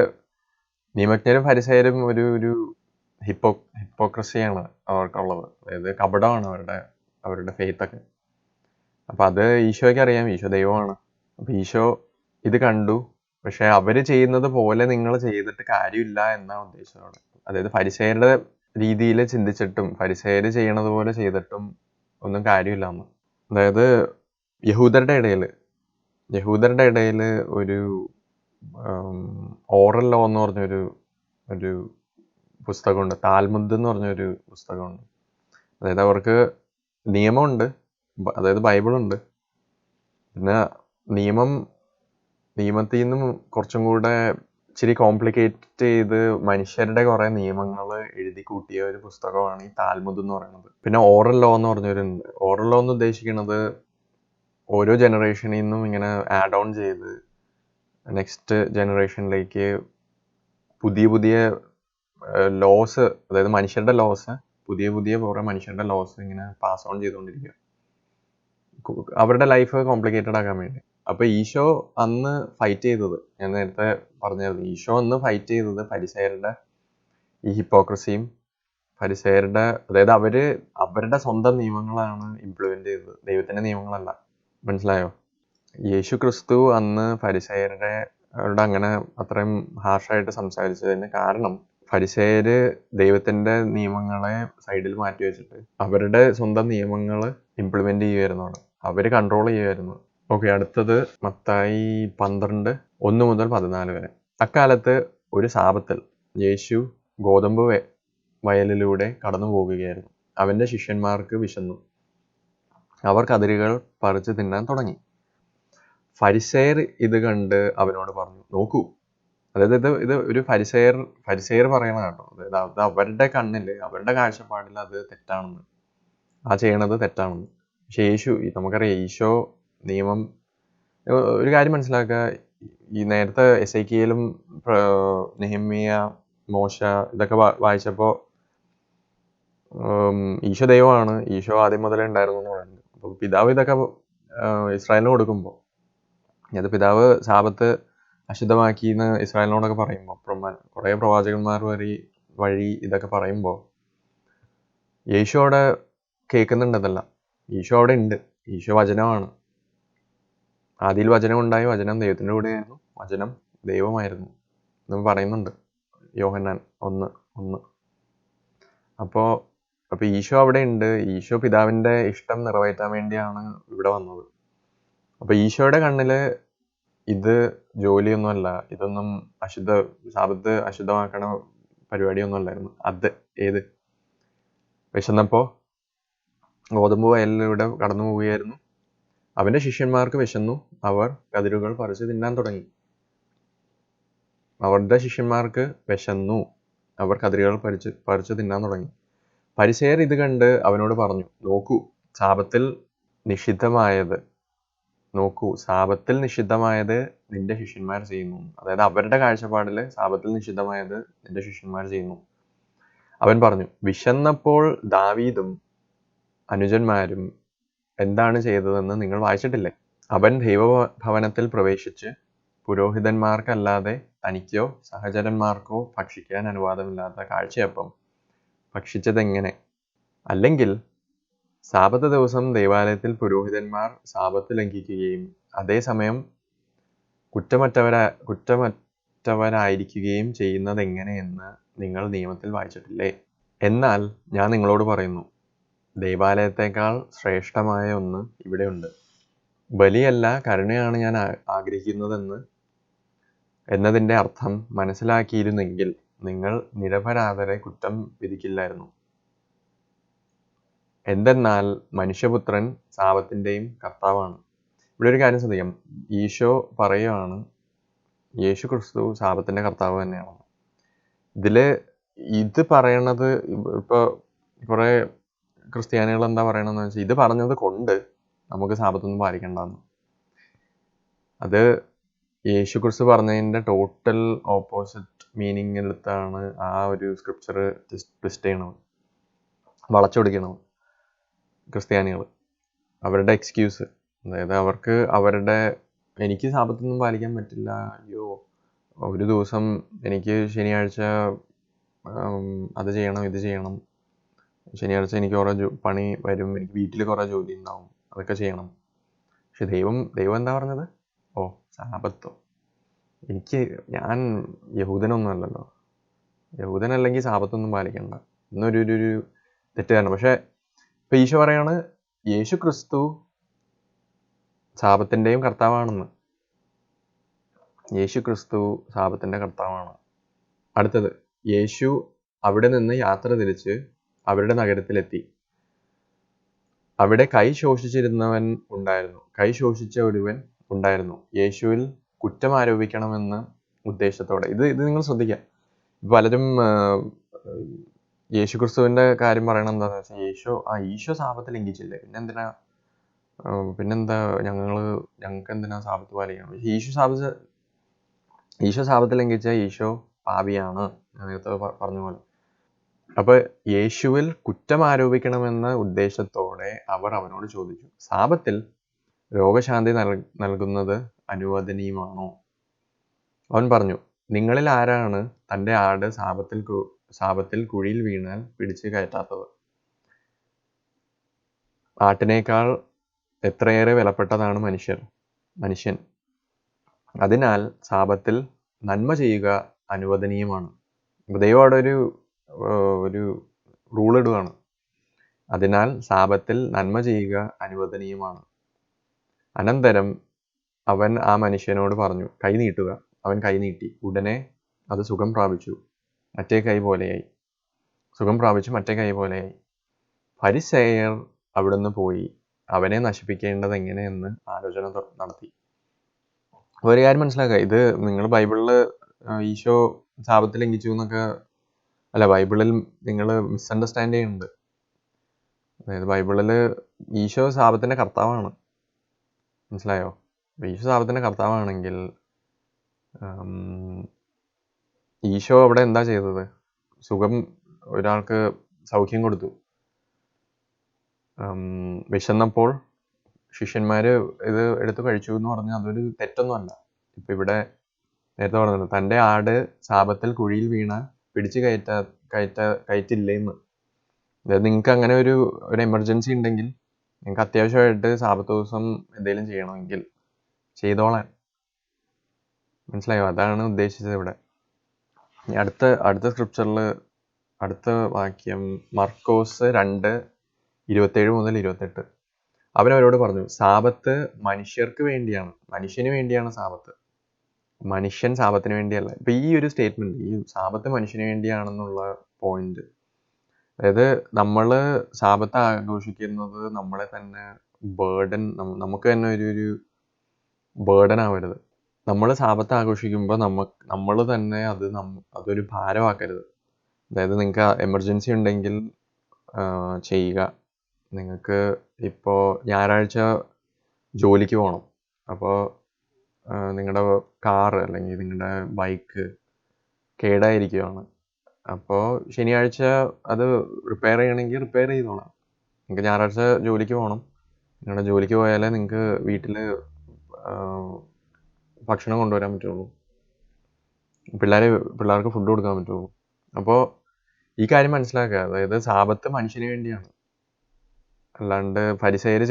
നിയമജ്ഞരും ഫരിസയരും ഒരു ഹിപ്പോക്രസിയാണ് അവർക്കുള്ളത്, അതായത് കപടമാണ് അവരുടെ ഫെയ്ത്തൊക്കെ. അപ്പം അത് ഈശോയ്ക്ക് അറിയാം, ഈശോ ദൈവമാണ്. അപ്പം ഈശോ ഇത് കണ്ടു, പക്ഷെ അവർ ചെയ്യുന്നത് പോലെ നിങ്ങൾ ചെയ്തിട്ട് കാര്യമില്ല എന്നാണ് ഉദ്ദേശിച്ചത്. അതായത് ഫരിസയരുടെ രീതിയിൽ ചിന്തിച്ചിട്ടും ഫരിസയർ ചെയ്യണത് പോലെ ചെയ്തിട്ടും ഒന്നും കാര്യമില്ല എന്ന്. അതായത് യഹൂദരുടെ ഇടയിൽ ഒരു ഓറൽ ലോ എന്ന് പറഞ്ഞൊരു പുസ്തകമുണ്ട്, താൽമുദ് എന്ന് പറഞ്ഞൊരു പുസ്തകമുണ്ട്. അതായത് അവർക്ക് നിയമമുണ്ട്, അതായത് ബൈബിളുണ്ട്. പിന്നെ നിയമത്തിൽ നിന്നും കുറച്ചും കൂടെ ഇച്ചിരി കോംപ്ലിക്കേറ്റ് ചെയ്ത് മനുഷ്യരുടെ കുറേ നിയമങ്ങൾ എഴുതി കൂട്ടിയ ഒരു പുസ്തകമാണ് ഈ താൽമുദ് എന്ന് പറയുന്നത്. പിന്നെ ഓറൽ ലോ എന്ന് പറഞ്ഞവരുണ്ട്. ഓറൽ ലോ എന്ന് ഉദ്ദേശിക്കുന്നത് ഓരോ ജനറേഷനിൽ നിന്നും ഇങ്ങനെ ആഡ് ഓൺ ചെയ്ത് നെക്സ്റ്റ് ജനറേഷനിലേക്ക് പുതിയ പുതിയ ലോസ്, അതായത് മനുഷ്യരുടെ ലോസ്, പുതിയ കുറേ മനുഷ്യരുടെ ലോസ് ഇങ്ങനെ പാസ് ഓൺ ചെയ്തുകൊണ്ടിരിക്കുക അവരുടെ ലൈഫ് കോംപ്ലിക്കേറ്റഡ് ആക്കാൻ വേണ്ടി. അപ്പോൾ ഈശോ അന്ന് ഫൈറ്റ് ചെയ്തത്, ഞാൻ നേരത്തെ പറഞ്ഞായിരുന്നു, ഈശോ അന്ന് ഫൈറ്റ് ചെയ്തത് ഫരിസേയരുടെ ഈ ഹിപ്പോക്രസിയും, ഫരിസേയരുടെ, അതായത് അവരുടെ സ്വന്തം നിയമങ്ങളാണ് ഇംപ്ലിമെന്റ് ചെയ്തത്, ദൈവത്തിന്റെ നിയമങ്ങളല്ല. മനസ്സിലായോ? യേശു ക്രിസ്തു അന്ന് ഫരിസേയരുടെ അങ്ങനെ അത്രയും ഹാർഷായിട്ട് സംസാരിച്ചതിന് കാരണം ഫരിസേയര് ദൈവത്തിന്റെ നിയമങ്ങളെ സൈഡിൽ മാറ്റി വെച്ചിട്ട് അവരുടെ സ്വന്തം നിയമങ്ങൾ ഇംപ്ലിമെന്റ് ചെയ്യുമായിരുന്നു, അവർ കൺട്രോൾ ചെയ്യുമായിരുന്നു. ഓക്കെ, അടുത്തത് മത്തായി 12:1-14 വരെ. അക്കാലത്ത് ഒരു സാപത്തിൽ യേശു ഗോതമ്പ് വയലിലൂടെ കടന്നു പോകുകയായിരുന്നു. അവന്റെ ശിഷ്യന്മാർക്ക് വിശന്നു. അവർ കതിരുകൾ പറിച്ചു തിന്നാൻ തുടങ്ങി. ഫരിസേയർ ഇത് കണ്ട് അവനോട് പറഞ്ഞു, നോക്കൂ. അതായത് ഇത് ഒരു ഫരിസേയർ പറയണ കേട്ടോ. അതായത് അത് അവരുടെ കണ്ണിൽ, അവരുടെ കാഴ്ചപ്പാടിൽ അത് തെറ്റാണെന്ന്, ആ ചെയ്യണത് തെറ്റാണെന്ന്. പക്ഷെ നമുക്കറിയാം ഈശോ നിയമം, ഒരു കാര്യം മനസ്സിലാക്കുക, ഈ നേരത്തെ എസേക്കിയേലും നെഹമ്യ, മോശ ഇതൊക്കെ വായിച്ചപ്പോൾ ഈശോ ദൈവമാണ്, ഈശോ ആദ്യം മുതലേ ഉണ്ടായിരുന്നു എന്ന് പറയുന്നത്. അപ്പോൾ പിതാവ് ഇതൊക്കെ ഇസ്രായേലിന് കൊടുക്കുമ്പോൾ, അത് പിതാവ് സാപത്ത് അശുദ്ധമാക്കി എന്ന് ഇസ്രായേലിനോടൊക്കെ പറയുമ്പോൾ, കുറേ പ്രവാചകന്മാർ വഴി ഇതൊക്കെ പറയുമ്പോൾ യേശു അവിടെ കേൾക്കുന്നുണ്ടതല്ല. ഈശോ അവിടെ ഉണ്ട്. ഈശോ വചനമാണ്. ആദിയിൽ വചനം ഉണ്ടായി, വചനം ദൈവത്തിൻ്റെ കൂടെയായിരുന്നു, വചനം ദൈവമായിരുന്നു എന്ന് പറയുന്നുണ്ട് യോഹന്നാൻ 1:1. അപ്പോൾ ഈശോ അവിടെ ഉണ്ട്. ഈശോ പിതാവിൻ്റെ ഇഷ്ടം നിറവേറ്റാൻ വേണ്ടിയാണ് ഇവിടെ വന്നത്. അപ്പോൾ ഈശോയുടെ കണ്ണിൽ ഇത് ജോലിയൊന്നുമല്ല, ഇതൊന്നും സാപത്ത് അശുദ്ധമാക്കണ പരിപാടിയൊന്നും അല്ലായിരുന്നു. ഏത് വിശന്നപ്പോൾ ഗോതമ്പ് വയലിലൂടെ കടന്നു പോവുകയായിരുന്നു. അവന്റെ ശിഷ്യന്മാർക്ക് വിശന്നു. അവർ കതിരുകൾ പറിച്ചു തിന്നാൻ തുടങ്ങി. അവരുടെ ശിഷ്യന്മാർക്ക് വിശന്നു. അവർ കതിരുകൾ പറിച്ചു തിന്നാൻ തുടങ്ങി. ഫരിസേയർ ഇത് കണ്ട് അവനോട് പറഞ്ഞു, നോക്കൂ, സാപത്തിൽ നിഷിദ്ധമായത് നിന്റെ ശിഷ്യന്മാർ ചെയ്യുന്നു. അതായത് അവരുടെ കാഴ്ചപ്പാടിൽ സാപത്തിൽ നിഷിദ്ധമായത് നിന്റെ ശിഷ്യന്മാർ ചെയ്യുന്നു. അവൻ പറഞ്ഞു, വിശന്നപ്പോൾ ദാവീദും അനുജന്മാരും എന്താണ് ചെയ്തതെന്ന് നിങ്ങൾ വായിച്ചിട്ടില്ലേ? അവൻ ദൈവഭവനത്തിൽ പ്രവേശിച്ച് പുരോഹിതന്മാർക്കല്ലാതെ തനിക്കോ സഹചരന്മാർക്കോ ഭക്ഷിക്കാൻ അനുവാദമില്ലാത്ത കാഴ്ചയപ്പം ഭക്ഷിച്ചതെങ്ങനെ? അല്ലെങ്കിൽ സാബത്ത് ദിവസം ദേവാലയത്തിൽ പുരോഹിതന്മാർ സാബത്ത് ലംഘിക്കുകയും അതേസമയം കുറ്റമറ്റവരായിരിക്കുകയും ചെയ്യുന്നതെങ്ങനെയെന്ന് നിങ്ങൾ നിയമത്തിൽ വായിച്ചിട്ടില്ലേ? എന്നാൽ ഞാൻ നിങ്ങളോട് പറയുന്നു, ദൈവാലയത്തേക്കാൾ ശ്രേഷ്ഠമായ ഒന്ന് ഇവിടെയുണ്ട്. ബലിയല്ല, കരുണയാണ് ഞാൻ എന്നതിൻ്റെ അർത്ഥം മനസ്സിലാക്കിയിരുന്നെങ്കിൽ നിങ്ങൾ നിരപരാധരെ കുറ്റം വിധിക്കില്ലായിരുന്നു. എന്തെന്നാൽ മനുഷ്യപുത്രൻ സാപത്തിൻ്റെയും കർത്താവാണ്. ഇവിടെ ഒരു കാര്യം ശ്രദ്ധിക്കാം. ഈശോ പറയുകയാണ് യേശു ക്രിസ്തു സാപത്തിൻ്റെ കർത്താവ് തന്നെയാണ്. ഇത് പറയണത് ഇപ്പോൾ കുറേ ക്രിസ്ത്യാനികൾ എന്താ പറയണമെന്ന് വെച്ചാൽ, ഇത് പറഞ്ഞത് കൊണ്ട് നമുക്ക് സാപത്തൊന്നും പാലിക്കണ്ടെന്ന്. അത് യേശു ക്രിസ്തു പറഞ്ഞതിൻ്റെ ടോട്ടൽ ഓപ്പോസിറ്റ് മീനിങ് എടുത്താണ് ആ ഒരു സ്ക്രിപ്ചർ ട്വിസ്റ്റ് ചെയ്യണത്, വളച്ചൊടിക്കണത് ക്രിസ്ത്യാനികൾ. അവരുടെ എക്സ്ക്യൂസ്, അതായത് എനിക്ക് സാപത്തൊന്നും പാലിക്കാൻ പറ്റില്ല, അയ്യോ ഒരു ദിവസം എനിക്ക് ശനിയാഴ്ച അത് ചെയ്യണം ഇത് ചെയ്യണം, ശനിയാഴ്ച എനിക്ക് കുറേ പണി വരും, എനിക്ക് വീട്ടിൽ കുറേ ജോലി ഉണ്ടാവും, അതൊക്കെ ചെയ്യണം. പക്ഷെ ദൈവം എന്താ പറഞ്ഞത്? സാപത്തോ? ഞാൻ യഹൂദനൊന്നും അല്ലല്ലോ, യഹൂദനല്ലെങ്കിൽ സാപത്തൊന്നും പാലിക്കണ്ട എന്നൊരു തെറ്റുകാരണം. പക്ഷെ ഇപ്പം ഈശോ പറയാണ് യേശു ക്രിസ്തു സാപത്തിൻ്റെയും കർത്താവാണെന്ന്. യേശു ക്രിസ്തു സാപത്തിൻ്റെ കർത്താവാണ്. അടുത്തത്, യേശു അവിടെ നിന്ന് യാത്ര തിരിച്ച് അവരുടെ നഗരത്തിലെത്തി. അവിടെ കൈ ശോഷിച്ചിരുന്നവൻ ഉണ്ടായിരുന്നു, കൈ ശോഷിച്ച ഒരുവൻ ഉണ്ടായിരുന്നു. യേശുവിൽ കുറ്റം ആരോപിക്കണമെന്ന ഉദ്ദേശത്തോടെ. ഇത് ഇത് നിങ്ങൾ ശ്രദ്ധിക്കുക. പലരും യേശു ക്രിസ്തുവിന്റെ കാര്യം പറയണത് എന്താണെന്ന് വെച്ചാൽ, ഈശോ സാപത്ത് ലംഘിച്ചില്ലേ, പിന്നെന്താ ഞങ്ങൾക്ക് എന്തിനാ സാപത്ത് പാലിക്കണം? ഈശോ സാപത്ത് ലംഘിച്ച ഈശോ പാപിയാണ്, നേരത്തെ പറഞ്ഞ പോലെ. അപ്പൊ യേശുവിൽ കുറ്റം ആരോപിക്കണമെന്ന ഉദ്ദേശത്തോടെ അവർ അവനോട് ചോദിച്ചു, സാപത്തിൽ രോഗശാന്തി നൽകുന്നത് അനുവദനീയമാണോ? അവൻ പറഞ്ഞു, നിങ്ങളിൽ ആരാണ് തൻ്റെ ആട് സാപത്തിൽ കുഴിയിൽ വീണാൽ പിടിച്ചു കയറ്റാത്തത്? ആട്ടിനേക്കാൾ എത്രയേറെ വിലപ്പെട്ടതാണ് മനുഷ്യൻ. അതിനാൽ സാപത്തിൽ നന്മ ചെയ്യുക അനുവദനീയമാണ്. ദൈവം അവിടെ ഒരു റൂൾ ഇടുകയാണ്. അതിനാൽ സാപത്തിൽ നന്മ ചെയ്യുക അനുവദനീയമാണ്. അനന്തരം അവൻ ആ മനുഷ്യനോട് പറഞ്ഞു, കൈ നീട്ടുക. അവൻ കൈ നീട്ടി. ഉടനെ അത് സുഖം പ്രാപിച്ചു മറ്റേ കൈ പോലെയായി. ഫരിസേയർ അവിടുന്ന് പോയി അവനെ നശിപ്പിക്കേണ്ടത് എങ്ങനെയെന്ന് ആലോചന നടത്തി. ഒരു കാര്യം മനസ്സിലാക്കുക, ഇത് നിങ്ങൾ ബൈബിളിൽ ഈശോ സാപത്ത് ലംഘിച്ചു എന്നൊക്കെ അല്ല, ബൈബിളിൽ നിങ്ങൾ മിസ്അണ്ടർസ്റ്റാൻഡ് ചെയ്യുന്നുണ്ട്. അതായത് ബൈബിളിൽ ഈശോ സാപത്തിന്റെ കർത്താവാണ്, മനസ്സിലായോ? ഈശോ സാപത്തിന്റെ കർത്താവാണെങ്കിൽ ഈശോ അവിടെ എന്താ ചെയ്തത്? ഒരാൾക്ക് സൗഖ്യം കൊടുത്തു. വിശന്നപ്പോൾ ശിഷ്യന്മാര് ഇത് എടുത്ത് കഴിച്ചു എന്ന് പറഞ്ഞാൽ അതൊരു തെറ്റൊന്നുമല്ല. ഇപ്പൊ ഇവിടെ നേരത്തെ പറഞ്ഞത്, തൻ്റെ ആട് സാപത്തിൽ കുഴിയിൽ വീണ പിടിച്ചു കയറ്റില്ലേന്ന്. അതായത് നിങ്ങൾക്ക് അങ്ങനെ ഒരു എമർജൻസി ഉണ്ടെങ്കിൽ, നിങ്ങൾക്ക് അത്യാവശ്യമായിട്ട് സാപത്ത് ദിവസം എന്തെങ്കിലും ചെയ്യണമെങ്കിൽ ചെയ്തോളാൻ. മനസ്സിലായോ? അതാണ് ഉദ്ദേശിച്ചത് ഇവിടെ. അടുത്ത സ്ക്രിപ്ചറിൽ അടുത്ത വാക്യം മർക്കോസ് 2:27-28. അവനവരോട് പറഞ്ഞു, സാപത്ത് മനുഷ്യന് വേണ്ടിയാണ് സാപത്ത്, മനുഷ്യൻ സാപത്തിന് വേണ്ടിയല്ല. ഇപ്പൊ ഈ ഒരു സ്റ്റേറ്റ്മെന്റ്, ഈ സാപത്ത് മനുഷ്യന് വേണ്ടിയാണെന്നുള്ള പോയിന്റ്, അതായത് നമ്മള് സാപത്ത് ആഘോഷിക്കുന്നത് നമ്മളെ തന്നെ നമുക്ക് തന്നെ ഒരു ബേർഡൻ ആവരുത്. നമ്മൾ സാപത്ത് ആഘോഷിക്കുമ്പോൾ നമ്മൾ തന്നെ അതൊരു ഭാരമാക്കരുത്. അതായത് നിങ്ങൾക്ക് എമർജൻസി ഉണ്ടെങ്കിൽ ചെയ്യുക. നിങ്ങൾക്ക് ഇപ്പോൾ ഞായറാഴ്ച ജോലിക്ക് പോകണം, അപ്പോൾ നിങ്ങളുടെ കാറ് അല്ലെങ്കിൽ നിങ്ങളുടെ ബൈക്ക് കേടായിരിക്കുകയാണ്, അപ്പോൾ ശനിയാഴ്ച അത് റിപ്പയർ ചെയ്യണമെങ്കിൽ റിപ്പയർ ചെയ്തോളാം. നിങ്ങൾക്ക് ഞായറാഴ്ച ജോലിക്ക് പോകണം, നിങ്ങളുടെ ജോലിക്ക് പോയാലേ നിങ്ങൾക്ക് വീട്ടിൽ ഭക്ഷണം കൊണ്ടുവരാൻ പറ്റുള്ളൂ, പിള്ളേർക്ക് ഫുഡ് കൊടുക്കാൻ പറ്റുള്ളൂ. അപ്പോൾ ഈ കാര്യം മനസ്സിലാക്കുക. അതായത് സാപത്ത് മനുഷ്യന് വേണ്ടിയാണ്, അല്ലാണ്ട് ഫരിസേയർ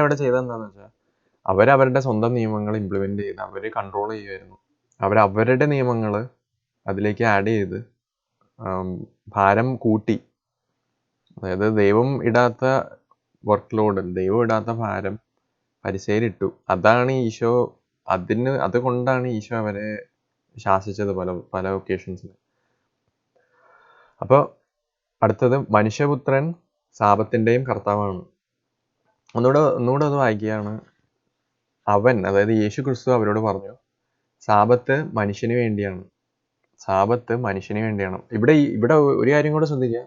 അവിടെ ചെയ്തതെന്താണെന്ന് വെച്ചാൽ, അവരവരുടെ സ്വന്തം നിയമങ്ങൾ ഇംപ്ലിമെന്റ് ചെയ്ത് അവർ കൺട്രോൾ ചെയ്യുമായിരുന്നു. അവരവരുടെ നിയമങ്ങൾ അതിലേക്ക് ആഡ് ചെയ്ത് ഭാരം കൂട്ടി. അതായത് ദൈവം ഇടാത്ത വർക്ക് ലോഡ്, ദൈവം ഇടാത്ത ഭാരം ഫരിസേയരിട്ടു. അതുകൊണ്ടാണ് ഈശോ അവരെ ശാസിച്ചത് പല ഒക്കേഷൻസിൽ. അപ്പോൾ അടുത്തത്, മനുഷ്യപുത്രൻ സാപത്തിൻ്റെയും കർത്താവാണ്. ഒന്നുകൂടെ അത് വായിക്കുകയാണ്. അതായത് യേശു ക്രിസ്തു അവരോട് പറഞ്ഞു, സാപത്ത് മനുഷ്യന് വേണ്ടിയാണ്. ഇവിടെ ഒരു കാര്യം കൂടെ ശ്രദ്ധിക്കുക.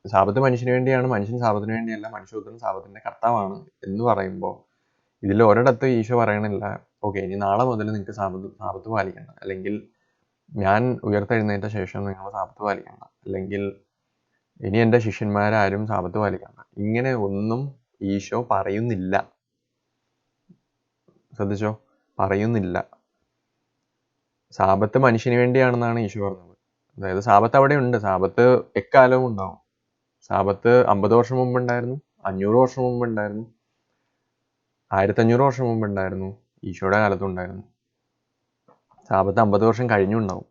സാപത്ത് മനുഷ്യന് വേണ്ടിയാണ്, മനുഷ്യൻ സാപത്തിന് വേണ്ടിയല്ല, മനുഷ്യപുത്രൻ സാപത്തിന്റെ കർത്താവാണ് എന്ന് പറയുമ്പോൾ ഇതിൽ ഒരിടത്ത് ഈശോ പറയണില്ല, ഓക്കെ ഇനി നാളെ മുതൽ നിങ്ങൾക്ക് സാപത്ത് പാലിക്കണ്ട, അല്ലെങ്കിൽ ഞാൻ ഉയർത്തെഴുന്നേറ്റ ശേഷം നിങ്ങൾ സാപത്ത് പാലിക്കണ്ട, അല്ലെങ്കിൽ ഇനി എൻ്റെ ശിഷ്യന്മാരാരും സാപത്ത് പാലിക്കണ്ട. ഇങ്ങനെ ഒന്നും ഈശോ പറയുന്നില്ല. ശ്രദ്ധിച്ചോ? പറയുന്നില്ല. സാപത്ത് മനുഷ്യന് വേണ്ടിയാണെന്നാണ് ഈശോ പറഞ്ഞത്. അതായത് സാപത്ത് അവിടെ ഉണ്ട്, സാപത്ത് എക്കാലവും ഉണ്ടാവും. സാപത്ത് 50 വർഷം മുമ്പ് ഉണ്ടായിരുന്നു, 500 വർഷം മുമ്പ് ഉണ്ടായിരുന്നു, 1500 വർഷം മുമ്പ് ഉണ്ടായിരുന്നു, ഈശോയുടെ കാലത്തും ഉണ്ടായിരുന്നു. സാപത്ത് 50 വർഷം കഴിഞ്ഞുണ്ടാവും.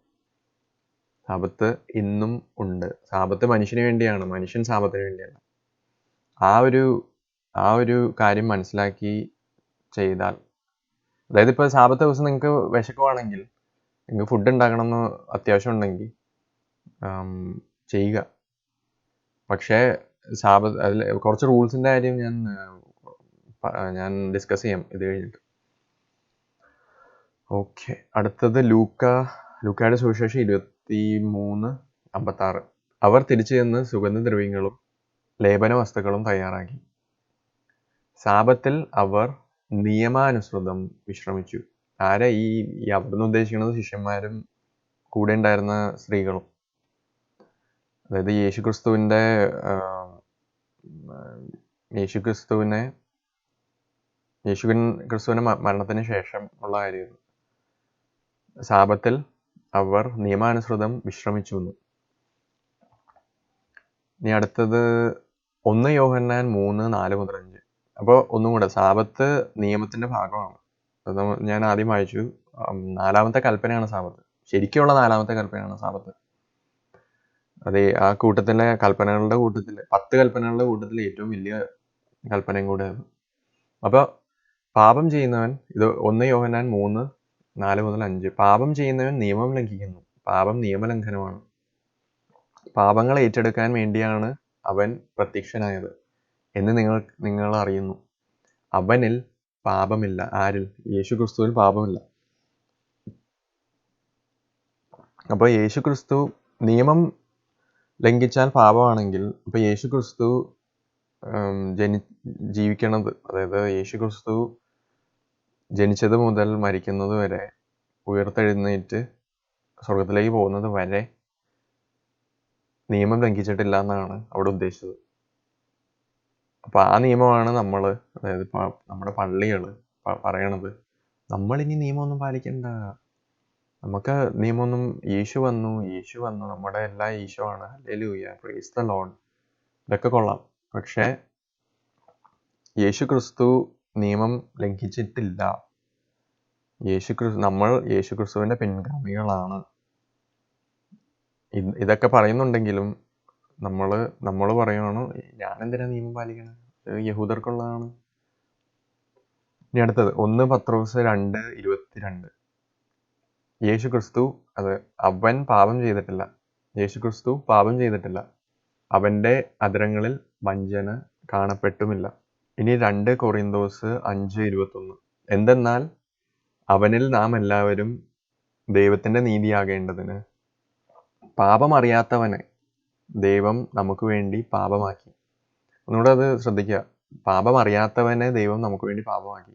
സാപത്ത് ഇന്നും ഉണ്ട്. സാപത്ത് മനുഷ്യന് വേണ്ടിയാണ്, മനുഷ്യൻ സാപത്തിന് വേണ്ടിയല്ല. ആ ഒരു കാര്യം മനസ്സിലാക്കി ചെയ്താൽ, അതായത് ഇപ്പോൾ സാപത്ത് ദിവസം നിങ്ങൾക്ക് വിശക്കുവാണെങ്കിൽ, നിങ്ങൾക്ക് ഫുഡ് ഉണ്ടാക്കണമെന്ന് അത്യാവശ്യം ഉണ്ടെങ്കിൽ ചെയ്യുക. പക്ഷേ അതിൽ കുറച്ച് റൂൾസിൻ്റെ കാര്യം ഞാൻ ഡിസ്കസ് ചെയ്യാം ഇത് കഴിഞ്ഞിട്ട്. ഓക്കെ, അടുത്തത് ലൂക്കായുടെ സുവിശേഷം 23:56. അവർ തിരിച്ചു ചെന്ന് സുഗന്ധദ്രവ്യങ്ങളും ലേപന വസ്തുക്കളും തയ്യാറാക്കി. സാപത്തിൽ അവർ നിയമാനുസൃതം വിശ്രമിച്ചു. ആരാ ഈ അവിടുന്ന് ഉദ്ദേശിക്കുന്നത്? ശിഷ്യന്മാരും കൂടെ ഉണ്ടായിരുന്ന സ്ത്രീകളും. അതായത് യേശുക്രിസ്തുവിൻ്റെ മരണത്തിന് ശേഷം ഉള്ള കാര്യം. സാപത്തിൽ അവർ നിയമാനുസൃതം വിശ്രമിച്ചു എന്ന്. ഇനി അടുത്തത് 1 യോഹന്നാൻ 3:4-5. അപ്പോൾ ഒന്നും കൂടെ, സാപത്ത് നിയമത്തിൻ്റെ ഭാഗമാണ്. അത് ഞാൻ ആദ്യം വായിച്ചു. 4ാമത്തെ കൽപ്പനയാണ് സാപത്ത്. ശരിക്കുള്ള 4ാമത്തെ കൽപ്പനയാണ് സാപത്ത്. അത് ആ കൂട്ടത്തിലെ കൽപ്പനകളുടെ കൂട്ടത്തിൽ 10 കൽപ്പനകളുടെ കൂട്ടത്തിൽ ഏറ്റവും വലിയ കൽപ്പനയും കൂടെയാണ്. അപ്പോൾ പാപം ചെയ്യുന്നവൻ, ഇത് 1 യോഹന്നാൻ 3:4-5. പാപം ചെയ്യുന്നവൻ നിയമം ലംഘിക്കുന്നു. പാപം നിയമലംഘനമാണ്. പാപങ്ങൾ ഏറ്റെടുക്കാൻ വേണ്ടിയാണ് അവൻ പ്രത്യക്ഷനായത് എന്ന് നിങ്ങൾ അറിയുന്നു. അവനിൽ പാപമില്ല. ആരിൽ? യേശുക്രിസ്തുവിൽ പാപമില്ല. അപ്പോൾ യേശുക്രിസ്തു നിയമം ലംഘിച്ചാൽ പാപമാണെങ്കിൽ, അപ്പോൾ യേശുക്രിസ്തു ജീവിക്കണത്, അതായത് യേശുക്രിസ്തു ജനിച്ചത് മുതൽ മരിക്കുന്നത് വരെ, ഉയർത്തെഴുന്നേറ്റ് സ്വർഗത്തിലേക്ക് പോകുന്നത് വരെ നിയമം ലംഘിച്ചിട്ടില്ല എന്നാണ് അവിടെ ഉദ്ദേശിച്ചത്. അപ്പോൾ ആ നിയമമാണ് നമ്മൾ, അതായത് നമ്മുടെ പള്ളികൾ പറയണത്, നമ്മളിനി നിയമമൊന്നും പാലിക്കണ്ട, നമുക്ക് നിയമമൊന്നും, യേശു വന്നു, നമ്മുടെ എല്ലാ ഈശോ ആണ്, ഹല്ലേലൂയ, പ്രൈസ് ദ ലോർഡ്, ഇതൊക്കെ കൊള്ളാം. പക്ഷേ യേശുക്രിസ്തു നിയമം ലംഘിച്ചിട്ടില്ല. നമ്മൾ യേശുക്രിസ്തുവിൻ്റെ പിൻഗാമികളാണ്. ഇതൊക്കെ പറയുന്നുണ്ടെങ്കിലും നമ്മൾ പറയുകയാണ്, ഞാനെന്തിനാ നിയമം പാലിക്കണം, യഹൂദർക്കുള്ളതാണ്. ഇനി അടുത്തത് 1 പത്രോസ് 2:22. യേശുക്രിസ്തു അവൻ പാപം ചെയ്തിട്ടില്ല. യേശുക്രിസ്തു പാപം ചെയ്തിട്ടില്ല. അവൻ്റെ അധരങ്ങളിൽ വഞ്ചന കാണപ്പെട്ടുമില്ല. ഇനി 2 കൊറിന്തോസ് 5:21. എന്തെന്നാൽ അവനിൽ നാം എല്ലാവരും ദൈവത്തിൻ്റെ നീതിയാകേണ്ടതിന് പാപം അറിയാത്തവനെ ദൈവം നമുക്ക് വേണ്ടി പാപമാക്കി. ഒന്നുകൂടെ അത് ശ്രദ്ധിക്കുക, പാപം അറിയാത്തവനെ ദൈവം നമുക്ക് വേണ്ടി പാപമാക്കി.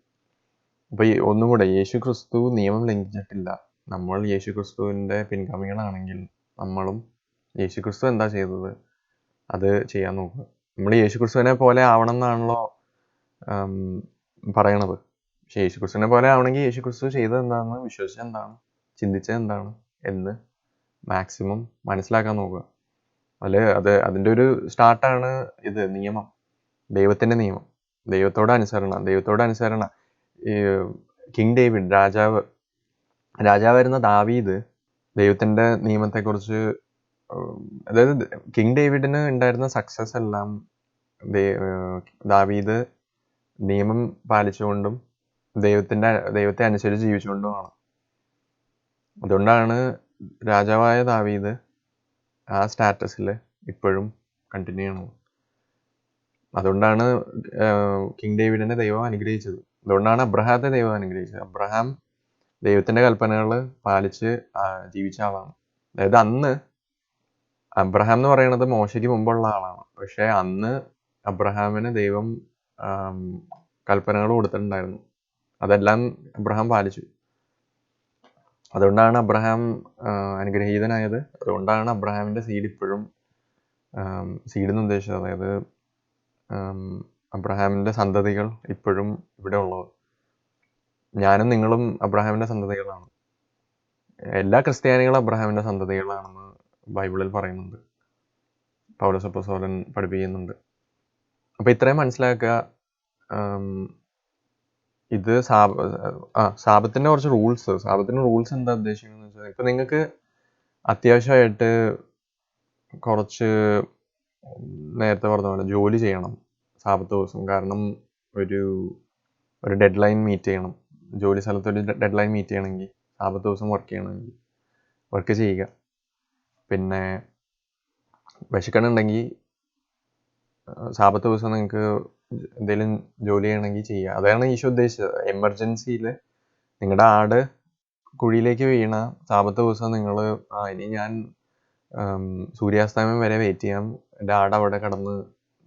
അപ്പോൾ ഒന്നും കൂടെ, യേശുക്രിസ്തു നിയമം ലംഘിച്ചിട്ടില്ല. നമ്മൾ യേശുക്രിസ്തുവിൻ്റെ പിൻഗാമികളാണെങ്കിൽ നമ്മളും യേശുക്രിസ്തു എന്താ ചെയ്തത് അത് ചെയ്യാൻ നോക്കുക. നമ്മൾ യേശുക്രിസ്തുവിനെ പോലെ ആവണം എന്നാണല്ലോ പറയണത്. പക്ഷെ യേശുക്രിസ്തുവിനെ പോലെ ആവണമെങ്കിൽ യേശുക്രിസ്തു ചെയ്തത് എന്താണെന്ന്, വിശ്വസിച്ചത് എന്താണ്, ചിന്തിച്ചത് എന്താണ് എന്ന് മാക്സിമം മനസ്സിലാക്കാൻ നോക്കുക. അതിൻ്റെ ഒരു സ്റ്റാർട്ടാണ് ഇത്, നിയമം, ദൈവത്തിൻ്റെ നിയമം, ദൈവത്തോട് അനുസരണ. ഈ കിങ് ഡേവിഡ്, രാജാവായിരുന്ന ദാവീദ് ദൈവത്തിൻ്റെ നിയമത്തെക്കുറിച്ച്, അതായത് കിങ് ഡേവിഡിന് ഉണ്ടായിരുന്ന സക്സസ് എല്ലാം ദാവീദ് നിയമം പാലിച്ചുകൊണ്ടും ദൈവത്തെ അനുസരിച്ച് ജീവിച്ചുകൊണ്ടുമാണ്. അതുകൊണ്ടാണ് രാജാവായ ദാവീദ് ആ സ്റ്റാറ്റസിൽ ഇപ്പോഴും കണ്ടിന്യൂ ചെയ്യണത്. അതുകൊണ്ടാണ് കിങ് ഡേവിഡിനെ ദൈവം അനുഗ്രഹിച്ചത്. അതുകൊണ്ടാണ് അബ്രഹാത്തെ ദൈവം അനുഗ്രഹിച്ചത്. അബ്രഹാം ദൈവത്തിൻ്റെ കൽപ്പനകൾ പാലിച്ച് ജീവിച്ച ആളാണ്. അതായത് അന്ന് അബ്രഹാം എന്ന് പറയുന്നത് മോശയ്ക്ക് മുമ്പുള്ള ആളാണ്. പക്ഷേ അന്ന് അബ്രഹാമിന് ദൈവം കൽപ്പനകൾ കൊടുത്തിട്ടുണ്ടായിരുന്നു. അതെല്ലാം അബ്രഹാം പാലിച്ചു. അതുകൊണ്ടാണ് അബ്രഹാം അനുഗ്രഹീതനായത്. അതുകൊണ്ടാണ് അബ്രഹാമിൻ്റെ സീഡ് ഇപ്പോഴും, സീഡ് എന്ന് ഉദ്ദേശിച്ചത് അതായത് അബ്രഹാമിൻ്റെ സന്തതികൾ ഇപ്പോഴും ഇവിടെ ഉള്ളത്. ഞാനും നിങ്ങളും അബ്രഹാമിൻ്റെ സന്തതികളാണ്. എല്ലാ ക്രിസ്ത്യാനികളും അബ്രഹാമിൻ്റെ സന്തതികളാണെന്ന് ബൈബിളിൽ പറയുന്നുണ്ട്, പൗലോസ് അപ്പോസ്തലൻ പഠിപ്പിക്കുന്നുണ്ട്. അപ്പോൾ ഇത്രയും മനസ്സിലാക്കുക. ഇത് സാബത്തിൻ്റെ കുറച്ച് റൂൾസ് എന്താ ഉദ്ദേശിക്കുന്നത് വെച്ചാൽ, ഇപ്പം നിങ്ങൾക്ക് അത്യാവശ്യമായിട്ട് കുറച്ച് നേരത്തെ പറഞ്ഞ പോലെ ജോലി ചെയ്യണം സാബത്ത് ദിവസം. കാരണം ഒരു ഡെഡ് ലൈൻ മീറ്റ് ചെയ്യണം. ജോലി സ്ഥലത്ത് ഒരു ഡെഡ് ലൈൻ മീറ്റ് ചെയ്യണമെങ്കിൽ, സാബത്ത് ദിവസം വർക്ക് ചെയ്യണമെങ്കിൽ വർക്ക് ചെയ്യുക. പിന്നെ വിശക്കണുണ്ടെങ്കിൽ സാബത്ത് ദിവസം നിങ്ങൾക്ക് എന്തെങ്കിലും ജോലി ചെയ്യണമെങ്കിൽ ചെയ്യുക. അതാണ് ഈശോ ഉദ്ദേശിച്ചത്. എമർജൻസിയിൽ നിങ്ങളുടെ ആട് കുഴിയിലേക്ക് വീണ സാബത്ത് ദിവസം നിങ്ങൾ ഇനി ഞാൻ സൂര്യാസ്തമയം വരെ വെയിറ്റ് ചെയ്യാം, എൻ്റെ ആട് അവിടെ കിടന്ന്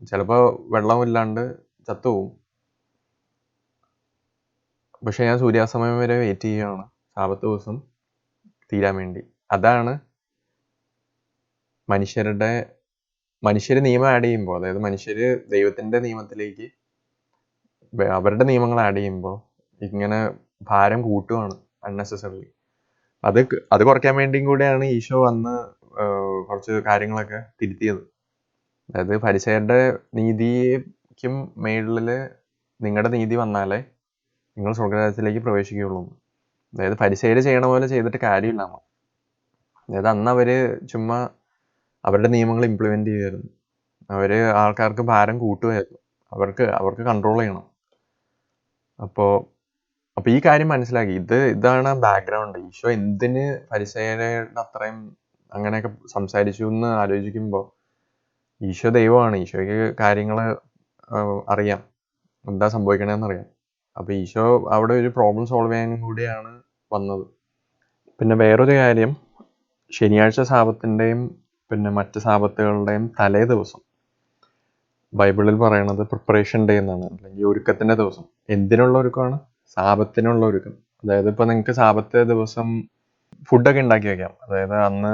ചിലപ്പോൾ വെള്ളമില്ലാണ്ട് ചത്തുപോകും, പക്ഷെ ഞാൻ സൂര്യാസ്തമയം വരെ വെയിറ്റ് ചെയ്യുകയാണ് സാബത്ത് ദിവസം തീരാൻ വേണ്ടി. അതാണ് മനുഷ്യർ നിയമം ആഡ് ചെയ്യുമ്പോൾ, അതായത് മനുഷ്യർ ദൈവത്തിൻ്റെ നിയമത്തിലേക്ക് അവരുടെ നിയമങ്ങൾ ആഡ് ചെയ്യുമ്പോൾ ഇങ്ങനെ ഭാരം കൂട്ടുകയാണ് അൺനെസസറിലി. അത് കുറയ്ക്കാൻ വേണ്ടിയും കൂടെയാണ് ഈശോ വന്ന് കുറച്ച് കാര്യങ്ങളൊക്കെ തിരുത്തിയത്. അതായത് ഫരിസേയരുടെ നീതിക്കും മേളിൽ നിങ്ങളുടെ നീതി വന്നാലേ നിങ്ങൾ സ്വർഗരാജ്യത്തിലേക്ക് പ്രവേശിക്കുകയുള്ളൂ. അതായത് ഫരിസേയർ ചെയ്യണ പോലെ ചെയ്തിട്ട് കാര്യമില്ല. അതായത് അന്ന് അവർ ചുമ്മാ അവരുടെ നിയമങ്ങൾ ഇംപ്ലിമെൻ്റ് ചെയ്യുമായിരുന്നു. അവർ ആൾക്കാർക്ക് ഭാരം കൂട്ടുമായിരുന്നു, അവർക്ക് കൺട്രോൾ ചെയ്യണം. അപ്പോൾ ഈ കാര്യം മനസ്സിലാക്കി. ഇതാണ് ബാക്ക്ഗ്രൗണ്ട്. ഈശോ എന്തിന് ഫരിസേയരുടെ അത്രയും അങ്ങനെയൊക്കെ സംസാരിച്ചു എന്ന് ആലോചിക്കുമ്പോൾ ഈശോ ദൈവമാണ്. ഈശോയ്ക്ക് കാര്യങ്ങൾ അറിയാം, എന്താ സംഭവിക്കണമെന്നറിയാം. അപ്പോൾ ഈശോ അവിടെ ഒരു പ്രോബ്ലം സോൾവ് ചെയ്യാനും കൂടിയാണ് വന്നത്. പിന്നെ വേറൊരു കാര്യം, ശനിയാഴ്ച സാബത്തിൻ്റെയും പിന്നെ മറ്റ് സാബത്തുകളുടെയും തലേ ദിവസം ബൈബിളിൽ പറയണത് പ്രിപ്പറേഷൻ ഡേ എന്നാണ്, അല്ലെങ്കിൽ ഒരുക്കത്തിൻ്റെ ദിവസം. എന്തിനുള്ള ഒരുക്കമാണ്? സാബത്തിനുള്ള ഒരുക്കം. അതായത് ഇപ്പോൾ നിങ്ങൾക്ക് സാബത്ത് ദിവസം ഫുഡൊക്കെ ഉണ്ടാക്കി വയ്ക്കാം. അതായത് അന്ന്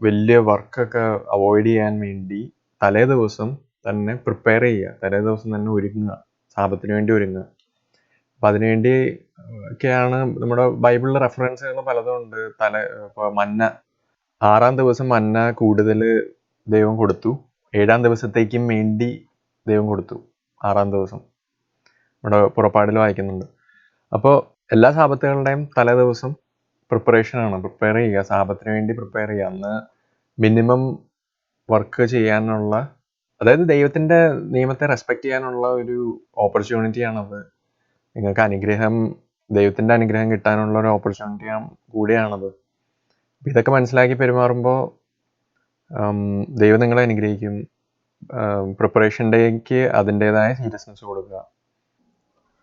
വലിയ വർക്കൊക്കെ അവോയ്ഡ് ചെയ്യാൻ വേണ്ടി തലേ ദിവസം തന്നെ പ്രിപ്പയർ ചെയ്യുക, തലേ ദിവസം തന്നെ ഒരുങ്ങുക, സാബത്തിന് വേണ്ടി ഒരുങ്ങുക. അപ്പം അതിനുവേണ്ടി ഒക്കെയാണ് നമ്മുടെ ബൈബിളിലെ റെഫറൻസുകൾ പലതും ഉണ്ട്. ഇപ്പോൾ മന്ന 6-ാം ദിവസം മന്ന കൂടുതൽ ദൈവം കൊടുത്തു, 7-ാം ദിവസത്തേക്കും വേണ്ടി ദൈവം കൊടുത്തു. 6-ാം ദിവസം നമ്മുടെ പുറപ്പാടിൽ വായിക്കുന്നുണ്ട്. അപ്പോൾ എല്ലാ സാബത്തുകളുടെയും തലേ ദിവസം പ്രിപ്പറേഷനാണ്, പ്രിപ്പയർ ചെയ്യുക, സാബത്തിന് വേണ്ടി പ്രിപ്പയർ ചെയ്യുക. അന്ന് മിനിമം വർക്ക് ചെയ്യാനുള്ള, അതായത് ദൈവത്തിൻ്റെ നിയമത്തെ റെസ്പെക്റ്റ് ചെയ്യാനുള്ള ഒരു ഓപ്പർച്യൂണിറ്റിയാണത്. നിങ്ങൾക്ക് ദൈവത്തിൻ്റെ അനുഗ്രഹം കിട്ടാനുള്ള ഒരു ഓപ്പർച്യൂണിറ്റി കൂടിയാണത്. ഇതൊക്കെ മനസ്സിലാക്കി പെരുമാറുമ്പോൾ ദൈവം നിങ്ങളെ അനുഗ്രഹിക്കും. പ്രിപ്പറേഷൻ ഡേക്ക് അതിൻ്റെതായ സീരിയസ്നെസ് കൊടുക്കുക.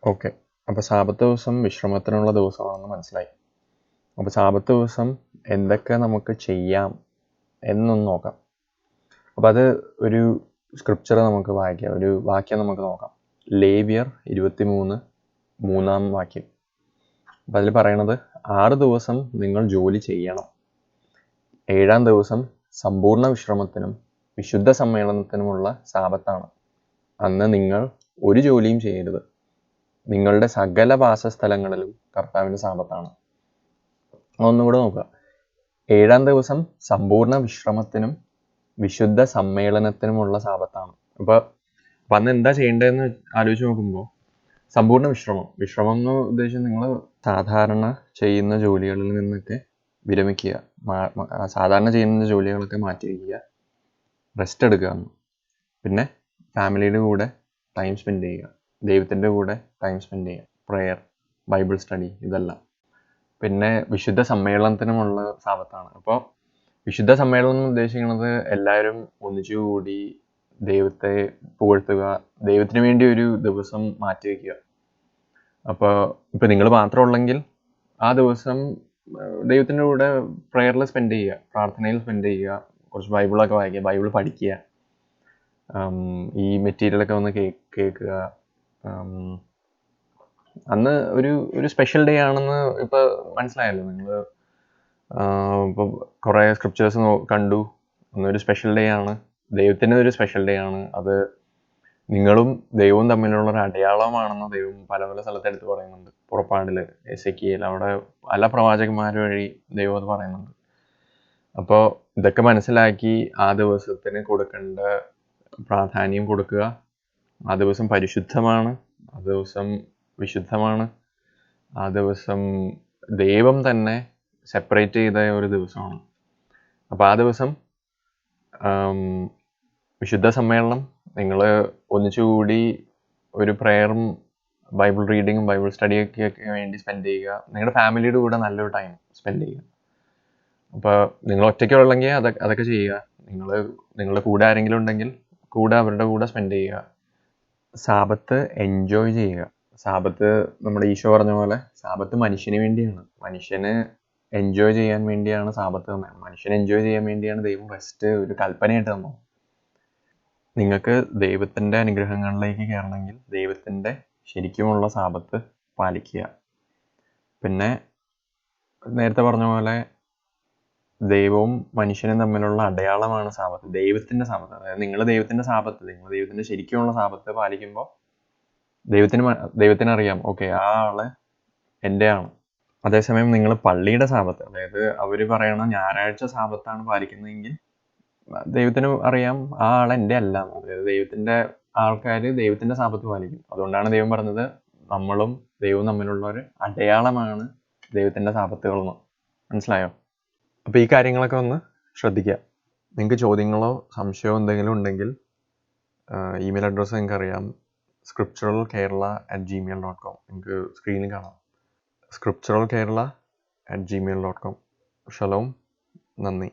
ഓക്കെ, അപ്പോൾ സാബത്ത് ദിവസം വിശ്രമത്തിനുള്ള ദിവസമാണെന്ന് മനസ്സിലായി. അപ്പോൾ സാബത്ത് ദിവസം എന്തൊക്കെ നമുക്ക് ചെയ്യാം എന്നൊന്ന് നോക്കാം. അപ്പോൾ അത് ഒരു സ്ക്രിപ്ചർ നമുക്ക് വായിക്കാം, ഒരു വാക്യം നമുക്ക് നോക്കാം. ലേവ്യർ 23 3-ാം വാക്യം. അപ്പം അതിൽ പറയണത്, 6 ദിവസം നിങ്ങൾ ജോലി ചെയ്യണം, 7-ാം ദിവസം സമ്പൂർണ്ണ വിശ്രമത്തിനും വിശുദ്ധ സമ്മേളനത്തിനുമുള്ള സാബത്താണ്. അന്ന് നിങ്ങൾ ഒരു ജോലിയും ചെയ്യരുത്. നിങ്ങളുടെ സകല വാസസ്ഥലങ്ങളിലും കർത്താവിൻ്റെ സാബത്താണ്. ഒന്നുകൂടെ നോക്കുക. 7-ാം ദിവസം സമ്പൂർണ്ണ വിശ്രമത്തിനും വിശുദ്ധ സമ്മേളനത്തിനുമുള്ള സാബത്താണ്. അപ്പോൾ അന്ന് എന്താ ചെയ്യേണ്ടതെന്ന് ആലോചിച്ച് നോക്കുമ്പോൾ, സമ്പൂർണ്ണ വിശ്രമം എന്ന് ഉദ്ദേശിച്ച് നിങ്ങൾ സാധാരണ ചെയ്യുന്ന ജോലികളിൽ നിന്നൊക്കെ വിരമിക്കുക, സാധാരണ ചെയ്യുന്ന ജോലികളൊക്കെ മാറ്റി വയ്ക്കുക, റെസ്റ്റ് എടുക്കുക. പിന്നെ ഫാമിലിയുടെ കൂടെ ടൈം സ്പെൻഡ് ചെയ്യുക, ദൈവത്തിൻ്റെ കൂടെ ടൈം സ്പെൻഡ് ചെയ്യുക, പ്രെയർ, ബൈബിൾ സ്റ്റഡി, ഇതെല്ലാം. പിന്നെ വിശുദ്ധ സമ്മേളനത്തിനുമുള്ള സാബത്താണ്. അപ്പോൾ വിശുദ്ധ സമ്മേളനം എന്ന് ഉദ്ദേശിക്കുന്നത് എല്ലാവരും ഒന്നിച്ചു കൂടി ദൈവത്തെ പുകഴ്ത്തുക, ദൈവത്തിന് വേണ്ടി ഒരു ദിവസം മാറ്റി വയ്ക്കുക. ഇപ്പോൾ നിങ്ങൾ മാത്രമുള്ളെങ്കിൽ ആ ദിവസം ദൈവത്തിൻ്റെ കൂടെ പ്രെയറിൽ സ്പെൻഡ് ചെയ്യുക, പ്രാർത്ഥനയിൽ സ്പെൻഡ് ചെയ്യുക, കുറച്ച് ബൈബിളൊക്കെ വായിക്കുക, ബൈബിൾ പഠിക്കുക, ഈ മെറ്റീരിയലൊക്കെ ഒന്ന് കേൾക്കുക. അന്ന് ഒരു സ്പെഷ്യൽ ഡേ ആണെന്ന് ഇപ്പോൾ മനസ്സിലായല്ലോ നിങ്ങൾ. ഇപ്പോൾ കുറേ സ്ക്രിപ്ചേഴ്സ് കണ്ടു. അന്നൊരു സ്പെഷ്യൽ ഡേ ആണ്, ദൈവത്തിൻ്റെ ഒരു സ്പെഷ്യൽ ഡേ ആണ്. അത് നിങ്ങളും ദൈവവും തമ്മിലുള്ള ഒരു അടയാളമാണെന്ന് ദൈവം പല പല സ്ഥലത്ത് എടുത്ത് പറയുന്നുണ്ട്. പുറപ്പാടിൽ, എസെക്കിയേൽ, അവിടെ പല പ്രവാചകന്മാർ വഴി ദൈവം അത് പറയുന്നുണ്ട്. അപ്പോൾ ഇതൊക്കെ മനസ്സിലാക്കി ആ ദിവസത്തിന് കൊടുക്കേണ്ട പ്രാധാന്യം കൊടുക്കുക. ആ ദിവസം പരിശുദ്ധമാണ്, ആ ദിവസം വിശുദ്ധമാണ്, ആ ദിവസം ദൈവം തന്നെ സെപ്പറേറ്റ് ചെയ്ത ഒരു ദിവസമാണ്. അപ്പോൾ ആ ദിവസം വിശുദ്ധ സമ്മേളനം നിങ്ങൾ ഒന്നിച്ചുകൂടി ഒരു പ്രെയറും ബൈബിൾ റീഡിങ്ങും ബൈബിൾ സ്റ്റഡിയൊക്കെ വേണ്ടി സ്പെൻഡ് ചെയ്യുക. നിങ്ങളുടെ ഫാമിലിയുടെ കൂടെ നല്ലൊരു ടൈം സ്പെൻഡ് ചെയ്യുക. അപ്പോൾ നിങ്ങൾ ഒറ്റയ്ക്കുള്ളെങ്കിൽ അതൊക്കെ ചെയ്യുക. നിങ്ങളുടെ കൂടെ ആരെങ്കിലും ഉണ്ടെങ്കിൽ കൂടെ അവരുടെ കൂടെ സ്പെൻഡ് ചെയ്യുക. സാബത്ത് എൻജോയ് ചെയ്യുക. സാബത്ത് നമ്മുടെ ഈശോ പറഞ്ഞ പോലെ സാബത്ത് മനുഷ്യന് വേണ്ടിയാണ്. മനുഷ്യന് എൻജോയ് ചെയ്യാൻ വേണ്ടിയാണ് സാബത്ത് തന്നത്. മനുഷ്യന് എൻജോയ് ചെയ്യാൻ വേണ്ടിയാണ് ദൈവം റെസ്റ്റ് ഒരു കൽപ്പനയായിട്ട് തന്നത്. നിങ്ങൾക്ക് ദൈവത്തിൻ്റെ അനുഗ്രഹങ്ങളിലേക്ക് കയറണമെങ്കിൽ ദൈവത്തിൻ്റെ ശരിക്കുമുള്ള സാബത്ത് പാലിക്കുക. പിന്നെ നേരത്തെ പറഞ്ഞ പോലെ ദൈവവും മനുഷ്യനും തമ്മിലുള്ള അടയാളമാണ് സാബത്ത്. ദൈവത്തിൻ്റെ സാബത്ത്, അതായത് നിങ്ങൾ ദൈവത്തിൻ്റെ സാബത്ത്, നിങ്ങൾ ദൈവത്തിൻ്റെ ശരിക്കുമുള്ള സാബത്ത് പാലിക്കുമ്പോൾ ദൈവത്തിനറിയാം, ഓക്കെ ആ ആള് എൻ്റെ ആണ്. അതേസമയം നിങ്ങൾ പള്ളിയുടെ സാബത്ത്, അതായത് അവർ പറയണ ഞായറാഴ്ച സാബത്താണ് പാലിക്കുന്നതെങ്കിൽ ദൈവത്തിന് അറിയാം ആ ആൾ എൻ്റെ അല്ല. അതായത് ദൈവത്തിൻ്റെ ആൾക്കാർ ദൈവത്തിൻ്റെ സാബത്ത് പാലിക്കും. അതുകൊണ്ടാണ് ദൈവം പറഞ്ഞത് നമ്മളും ദൈവവും തമ്മിലുള്ള ഒരു അടയാളമാണ് ദൈവത്തിൻ്റെ സാബത്തുകളെന്ന്. മനസ്സിലായോ? അപ്പോൾ ഈ കാര്യങ്ങളൊക്കെ ഒന്ന് ശ്രദ്ധിക്കുക. നിങ്ങൾക്ക് ചോദ്യങ്ങളോ സംശയമോ എന്തെങ്കിലും ഉണ്ടെങ്കിൽ ഇമെയിൽ അഡ്രസ്സ് നിങ്ങൾക്ക് അറിയാം, scripturalkerala@gmail.com. നിങ്ങൾക്ക് സ്ക്രീനിൽ കാണാം, scripturalkerala@gmail.com. ഷലോം, നന്ദി.